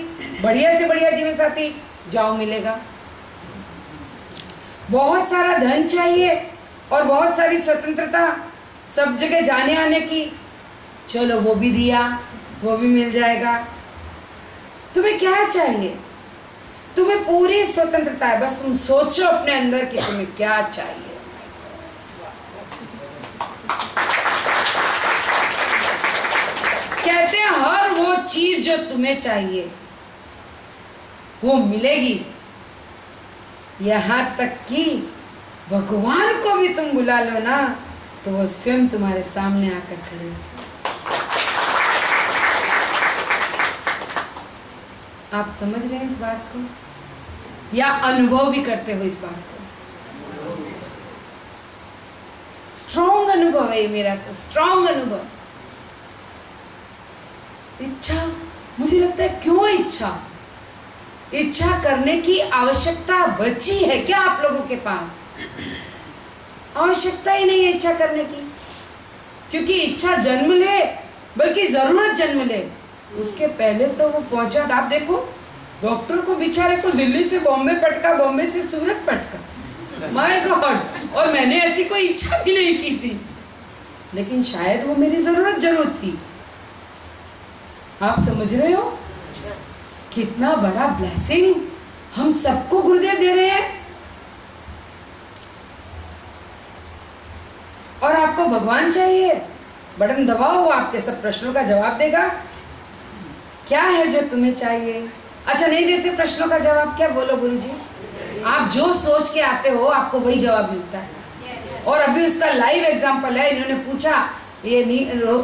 बढ़िया से बढ़िया जीवन साथी, जाओ मिलेगा। बहुत सारा धन चाहिए और बहुत सारी स्वतंत्रता, सब जगह जाने आने की, चलो वो भी दिया, वो भी मिल जाएगा। तुम्हें क्या चाहिए? तुम्हें पूरी स्वतंत्रता है, बस तुम सोचो अपने अंदर कि तुम्हें क्या चाहिए। कहते हैं हर वो चीज जो तुम्हें चाहिए वो मिलेगी। यहां तक कि भगवान को भी तुम बुला लो ना तो वो स्वयं तुम्हारे सामने आकर खड़े हो जाए। आप समझ रहे हैं इस बात को या अनुभव भी करते हो इस बात को? स्ट्रॉन्ग अनुभव है ये मेरा, तो स्ट्रॉन्ग अनुभव। इच्छा, मुझे लगता है क्यों इच्छा करने की आवश्यकता बची है क्या आप लोगों के पास? आवश्यकता ही नहीं है इच्छा करने की, क्योंकि इच्छा जन्म ले, बल्कि जरूरत जन्म ले, उसके पहले तो वो पहुंचा। आप देखो डॉक्टर को बेचारे को दिल्ली से बॉम्बे पटका, बॉम्बे से सूरत पटका, माय गॉड। और मैंने ऐसी कोई इच्छा भी नहीं की थी, लेकिन शायद वो मेरी जरूरत थी। आप समझ रहे हो कितना बड़ा ब्लेसिंग हम सबको गुरुदेव दे रहे हैं। और आपको भगवान चाहिए, बटन दबाओ, वो आपके सब प्रश्नों का जवाब देगा। क्या है जो तुम्हें चाहिए? अच्छा, नहीं देते प्रश्नों का जवाब, क्या बोलो गुरुजी? आप जो सोच के आते हो आपको वही जवाब मिलता है। और अभी उसका लाइव एग्जांपल है, इन्होंने पूछा ये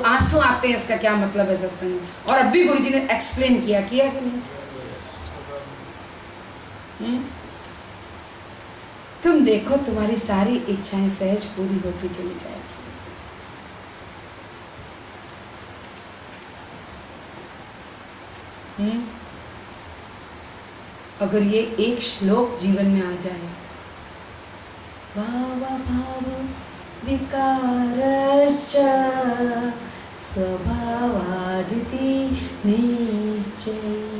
आंसू आते हैं, इसका क्या मतलब है सत्संग? और अभी गुरुजी ने एक्सप्लेन किया कि नहीं? तुम देखो तुम्हारी सारी इच्छाएं सहज पूरी होती चली जाएगी। अगर ये एक श्लोक जीवन में आ जाए, भाव भाव विकारश्च स्वभावादिति निश्चयी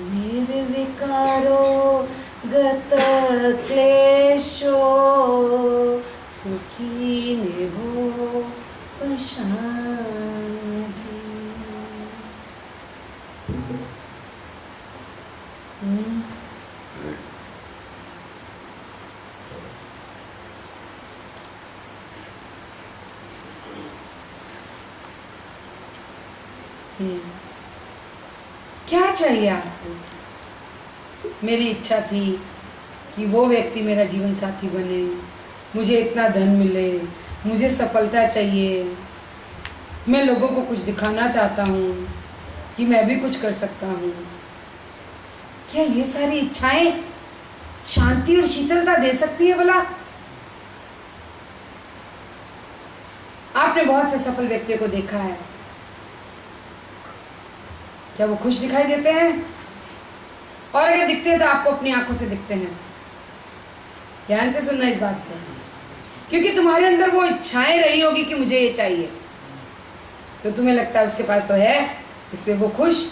निर्विकारो गत क्लेशो सुखी निभो शांति। क्या चाहिए आपको? मेरी इच्छा थी कि वो व्यक्ति मेरा जीवन साथी बने, मुझे इतना धन मिले, मुझे सफलता चाहिए, मैं लोगों को कुछ दिखाना चाहता हूँ कि मैं भी कुछ कर सकता हूँ। क्या ये सारी इच्छाएं शांति और शीतलता दे सकती है भला? आपने बहुत से सफल व्यक्तियों को देखा है, क्या वो खुश दिखाई देते हैं? और अगर दिखते हैं तो आपको अपनी आंखों से दिखते हैं। ध्यान से सुनना इस बात को, क्योंकि तुम्हारे अंदर वो इच्छाएं रही होगी कि मुझे ये चाहिए, तो तुम्हें लगता है उसके पास तो है, इसलिए वो खुश।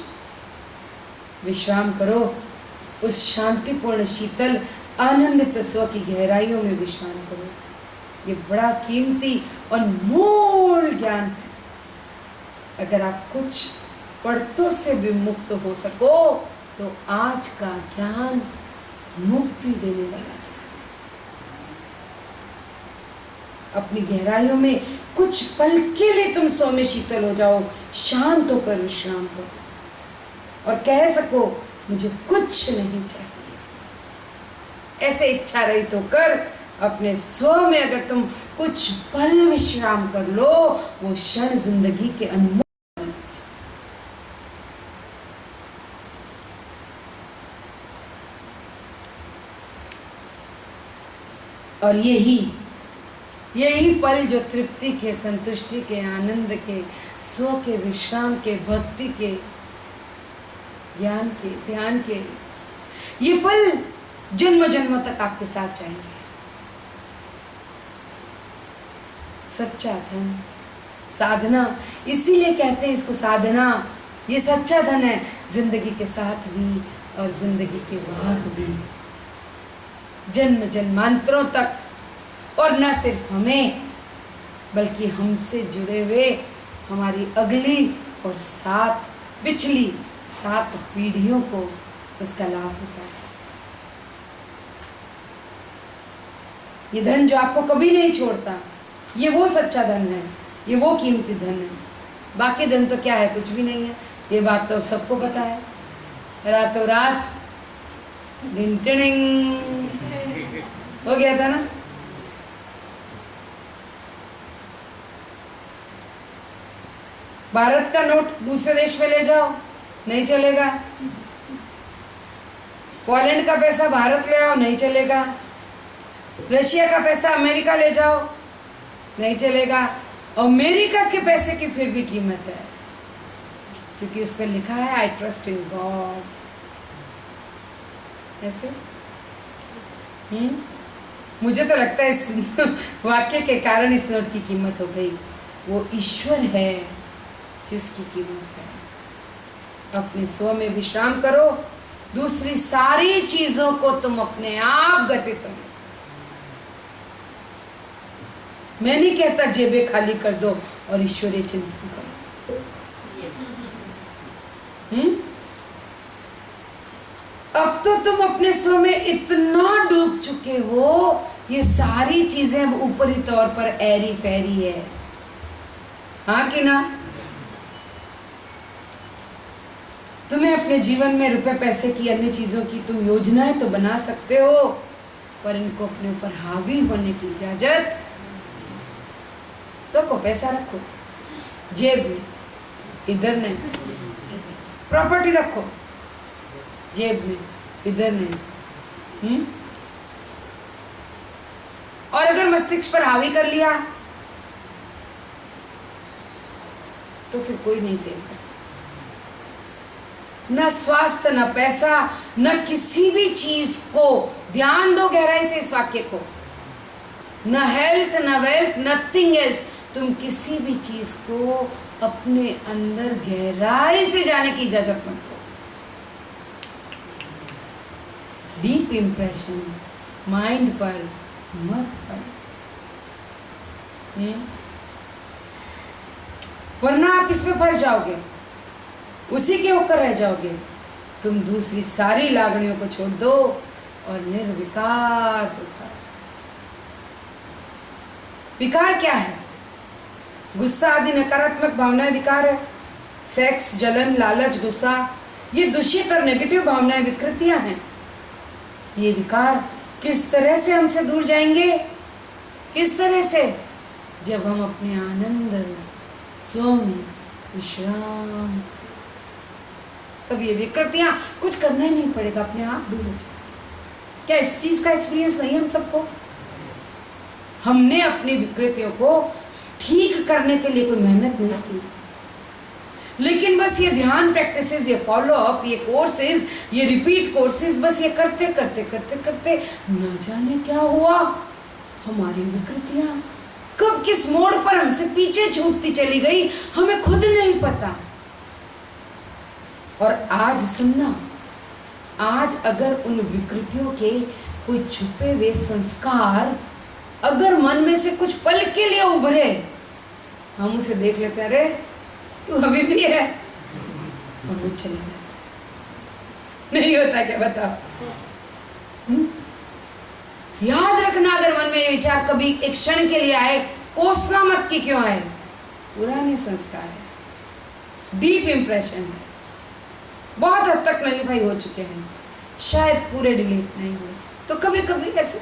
विश्राम करो, उस शांतिपूर्ण शीतल आनंदित स्व की गहराइयों में विश्राम करो। ये बड़ा कीमती और अनमोल ज्ञान है। अगर आप कुछ पढ़तों से भी मुक्त हो सको तो आज का ज्ञान मुक्ति देने वाला ज्ञान। अपनी गहराइयों में कुछ पल के लिए तुम सो में शीतल हो जाओ, शांत होकर विश्राम करो और कह सको मुझे कुछ नहीं चाहिए। ऐसे इच्छा रहित होकर अपने स्व में अगर तुम कुछ पल विश्राम कर लो, वो क्षण जिंदगी के अनमोल। और यही पल जो तृप्ति के, संतुष्टि के, आनंद के, स्व के, विश्राम के, भक्ति के, ज्ञान के, ध्यान के, ये पल जन्म जन्मों तक आपके साथ जाएंगे। सच्चा धन, साधना, इसीलिए कहते हैं इसको साधना। ये सच्चा धन है, जिंदगी के साथ भी और जिंदगी के बाद भी, जन्म जन्मांतरों तक। और न सिर्फ हमें, बल्कि हमसे जुड़े हुए हमारी अगली और पिछली 7 पीढ़ियों को उसका लाभ होता है। ये धन जो आपको कभी नहीं छोड़ता, ये वो सच्चा धन है, ये वो कीमती धन है। बाकी धन तो क्या है, कुछ भी नहीं है। ये बात तो सबको पता है। रातों रात डिंटिंग हो गया था ना। भारत का नोट दूसरे देश में ले जाओ, नहीं चलेगा। पोलैंड का पैसा भारत ले आओ, नहीं चलेगा। रशिया का पैसा अमेरिका ले जाओ, नहीं चलेगा। अमेरिका के पैसे की फिर भी कीमत है, क्योंकि उस पर लिखा है आई ट्रस्ट इन गॉड। ऐसे मुझे तो लगता है इस वाक्य के कारण इस नोट की कीमत हो गई। वो ईश्वर है जिसकी कीमत है। अपने स्व में विश्राम करो, दूसरी सारी चीजों को तुम अपने आप घटित हो। मैं नहीं कहता जेबें खाली कर दो और ईश्वरीय चिंतन करो। अब तो तुम अपने स्व में इतना डूब चुके हो, ये सारी चीजें अब ऊपरी तौर पर ऐरी पैरी है, हाँ कि ना? तुम्हें अपने जीवन में रुपए पैसे की, अन्य चीजों की तुम योजनाएं तो बना सकते हो, पर इनको अपने ऊपर हावी होने की इजाजत रखो। पैसा रखो जेब में, इधर नहीं। प्रॉपर्टी रखो जेब में, इधर नहीं। और अगर मस्तिष्क पर हावी कर लिया तो फिर कोई नहीं सेव कर सकता। न स्वास्थ्य, न पैसा, न किसी भी चीज को, ध्यान दो गहराई से इस वाक्य को, न हेल्थ, न वेल्थ, नथिंग एल्स। तुम किसी भी चीज को अपने अंदर गहराई से जाने की इजाजत मत दो। डीप इंप्रेशन माइंड पर मत पड़े, वरना आप इसमें फंस जाओगे, उसी के होकर रह जाओगे। तुम दूसरी सारी लागणियों को छोड़ दो और निर्विकार हो जाओ। विकार क्या है? गुस्सा आदि नकारात्मक भावनाएं विकार है। सेक्स, जलन, लालच, गुस्सा, ये दूषित और नेगेटिव भावनाएं विकृतियां हैं। ये विकार किस तरह से हमसे दूर जाएंगे? किस तरह से? जब हम अपने आनंद स्व में विश्राम, तब ये विकृतियां, कुछ करना ही नहीं पड़ेगा, अपने आप दूर हो जाए। क्या इस चीज का एक्सपीरियंस नहीं हम सबको? हमने अपनी विकृतियों को ठीक करने के लिए कोई मेहनत नहीं की, लेकिन बस ये ध्यान प्रैक्टिसेस, ये फॉलो अप, ये कोर्सेज, ये रिपीट कोर्सेज, बस ये करते करते करते करते न जाने क्या हुआ, हमारी विकृतियां कब किस मोड़ पर हमसे पीछे छूटती चली गई, हमें खुद नहीं पता। और आज सुनना, आज अगर उन विकृतियों के कोई छुपे हुए संस्कार अगर मन में से कुछ पल के लिए उभरे, हम उसे देख लेते हैं, अरे तू अभी भी है, और वो चले जाते। नहीं होता क्या, बताओ? याद रखना, अगर मन में ये विचार कभी एक क्षण के लिए आए, कोसना मत कि क्यों आए। पुराने संस्कार है, डीप इंप्रेशन है, बहुत हद तक नलीफाई हो चुके हैं, शायद पूरे डिलीट नहीं हुए, तो कभी कभी ऐसे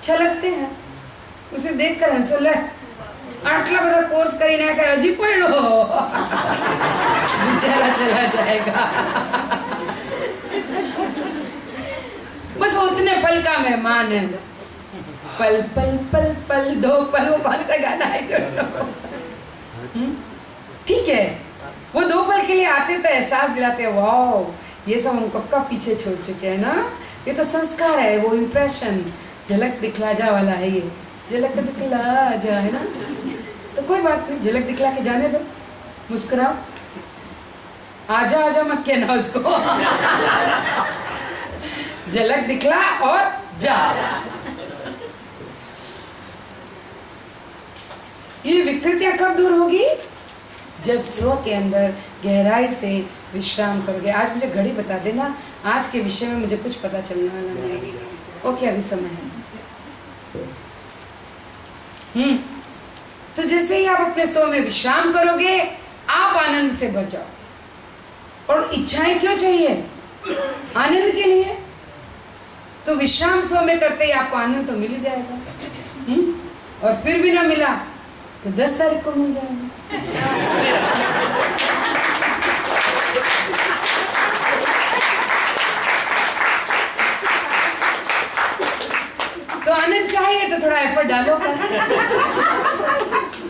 छलकते हैं। उसे देखकर हंसो, ले आटला बड़ा कोर्स करी ना क्या जी पढ़ो, बेचारा चला जाएगा। बस उतने पल का मेहमान है, पल पल पल पल दो पल, वो कौन सा गाना है? ठीक है, वो 2 पल के लिए आते तो एहसास दिलाते हैं, वाह ये सब हम कब का पीछे छोड़ चुके हैं ना। ये तो संस्कार है, वो इम्प्रेशन, झलक दिखला जा वाला है ये, झलक दिखला जा, है ना। तो कोई बात नहीं, झलक दिखला के जाने दो, मुस्कुराओ, आजा आजा मत कहना उसको। झलक दिखला और जा। ये विकृतियां कब दूर होगी? जब स्व के अंदर गहराई से विश्राम करोगे। आज मुझे घड़ी बता देना, आज के विषय में मुझे कुछ पता चलने वाला नहीं। ओके, अभी समय है। तो जैसे ही आप अपने स्व में विश्राम करोगे, आप आनंद से भर जाओ। और इच्छाएं क्यों चाहिए? आनंद के लिए। तो विश्राम स्व में करते ही आपको आनंद तो मिल ही जाएगा। और फिर भी ना मिला तो 10 तारीख को मिल जाएगा। तो आनंद चाहिए तो थोड़ा एफर्ट डालो।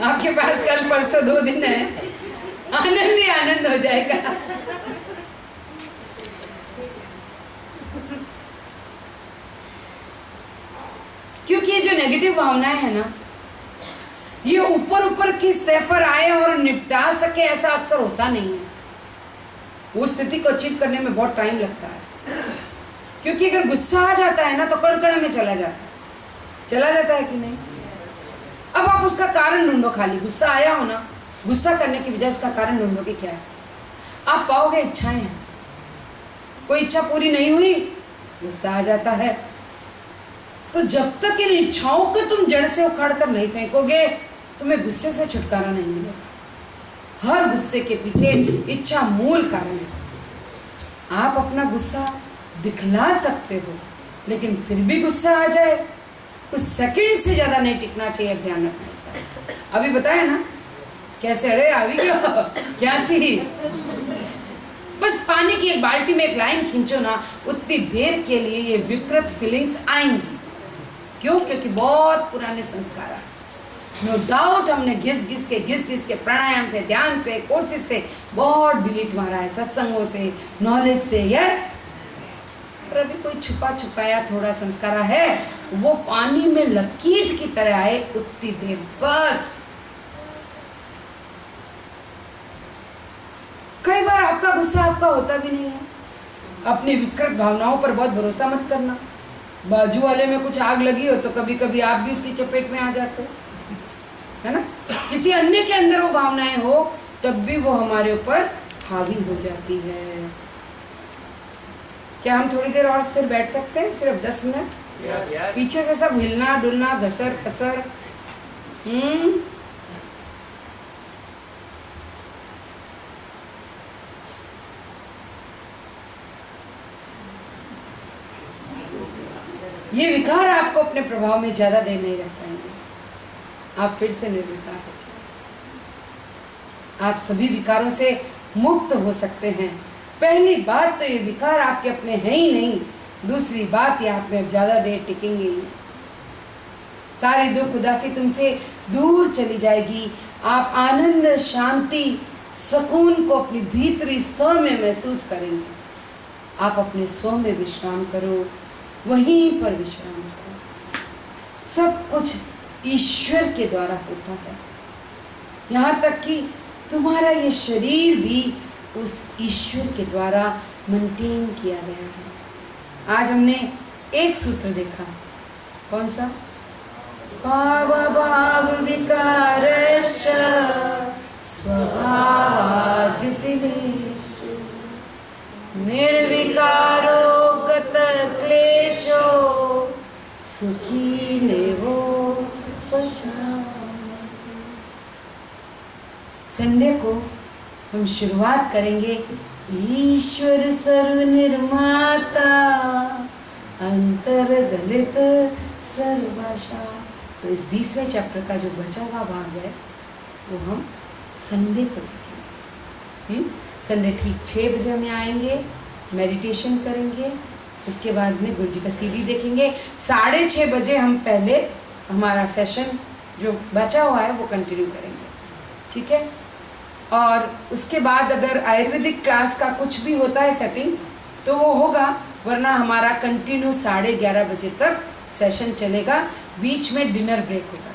आपके पास कल परसों 2 दिन है, आनंद ही आनंद हो जाएगा। क्योंकि ये जो नेगेटिव भावनाएं है ना, ये ऊपर ऊपर की स्तर पर आए और निपटा सके ऐसा अक्सर होता नहीं है। वो स्थिति को अचीव करने में बहुत टाइम लगता है। क्योंकि अगर गुस्सा आ जाता है ना तो कड़कड़ में चला जाता है कि नहीं? अब आप उसका कारण ढूंढो। खाली गुस्सा आया हो ना, गुस्सा करने की बजाय उसका कारण ढूंढो कि क्या है। आप पाओगे इच्छाएं हैं, कोई इच्छा पूरी नहीं हुई, गुस्सा आ जाता है। तो जब तक इन इच्छाओं को तुम जड़ से उखाड़ कर नहीं फेंकोगे, तुम्हें गुस्से से छुटकारा नहीं मिलेगा। हर गुस्से के पीछे इच्छा मूल कारण है। आप अपना गुस्सा दिखला सकते हो, लेकिन फिर भी गुस्सा आ जाए, कुछ सेकंड से ज्यादा नहीं टिकना चाहिए। ध्यान रखना इस बात। अभी बताया ना कैसे? अरे अभी क्या थी? बस पानी की एक बाल्टी में एक लाइन खींचो ना, उतनी देर के लिए ये विकृत फीलिंग्स आएंगी। क्यों? क्योंकि बहुत पुराने संस्कार है। नो डाउट हमने घिस घिस के प्राणायाम से, ध्यान से, कोर्सेज से बहुत डिलीट मारा है, सत्संगों से, नॉलेज से। यस, पर अभी कोई छुपाया थोड़ा संस्कार है, वो पानी में लकीर की तरह आए उतनी देर बस। कई बार आपका गुस्सा आपका होता भी नहीं है। अपनी विकृत भावनाओं पर बहुत भरोसा मत करना। बाजू वाले में कुछ आग लगी हो तो कभी कभी आप भी उसकी चपेट में आ जाते हो, है ना। किसी अन्य के अंदर वो भावनाएं हो तब भी वो हमारे ऊपर हावी हो जाती है। क्या हम थोड़ी देर और स्थिर बैठ सकते हैं? सिर्फ 10 मिनट। पीछे से सब हिलना डुलना, घसर कसर। ये विकार आपको अपने प्रभाव में ज्यादा देर नहीं रख पाएंगे। आप फिर से निर्विकार हो जाए। आप सभी विकारों से मुक्त हो सकते हैं। पहली बात तो ये विकार आपके अपने हैं ही नहीं। दूसरी बात, ये आप में अब ज्यादा देर टिकेंगे ही नहीं। सारी दुख उदासी तुमसे दूर चली जाएगी। आप आनंद, शांति, सुकून को अपनी भीतरी स्व में महसूस करेंगे। आप अपने स्व में विश्राम करो, वहीं पर विश्राम करो। सब कुछ ईश्वर के द्वारा होता है। यहाँ तक कि तुम्हारा ये शरीर भी उस ईश्वर के द्वारा मेंटेन किया गया है। आज हमने एक सूत्र देखा। कौन सा? भाव भाव विकारश्च स्वभावाद् विनिश्च निर्विकारो गत क्लेशो सुखी नेवो पश्यामि। संडे को हम शुरुआत करेंगे ईश्वर सर्व निर्माता अंतर्गलित सर्वभाषा। तो इस 20वें चैप्टर का जो बचा हुआ भाग है वो हम संडे को देखेंगे। संडे ठीक 6 बजे में आएंगे, मेडिटेशन करेंगे, उसके बाद में गुरु जी का सीडी देखेंगे। 6:30 बजे हम पहले हमारा सेशन जो बचा हुआ है वो कंटिन्यू करेंगे, ठीक है। और उसके बाद अगर आयुर्वेदिक क्लास का कुछ भी होता है सेटिंग तो वो होगा, वरना हमारा कंटिन्यू 11:30 बजे तक सेशन चलेगा, बीच में डिनर ब्रेक होगा।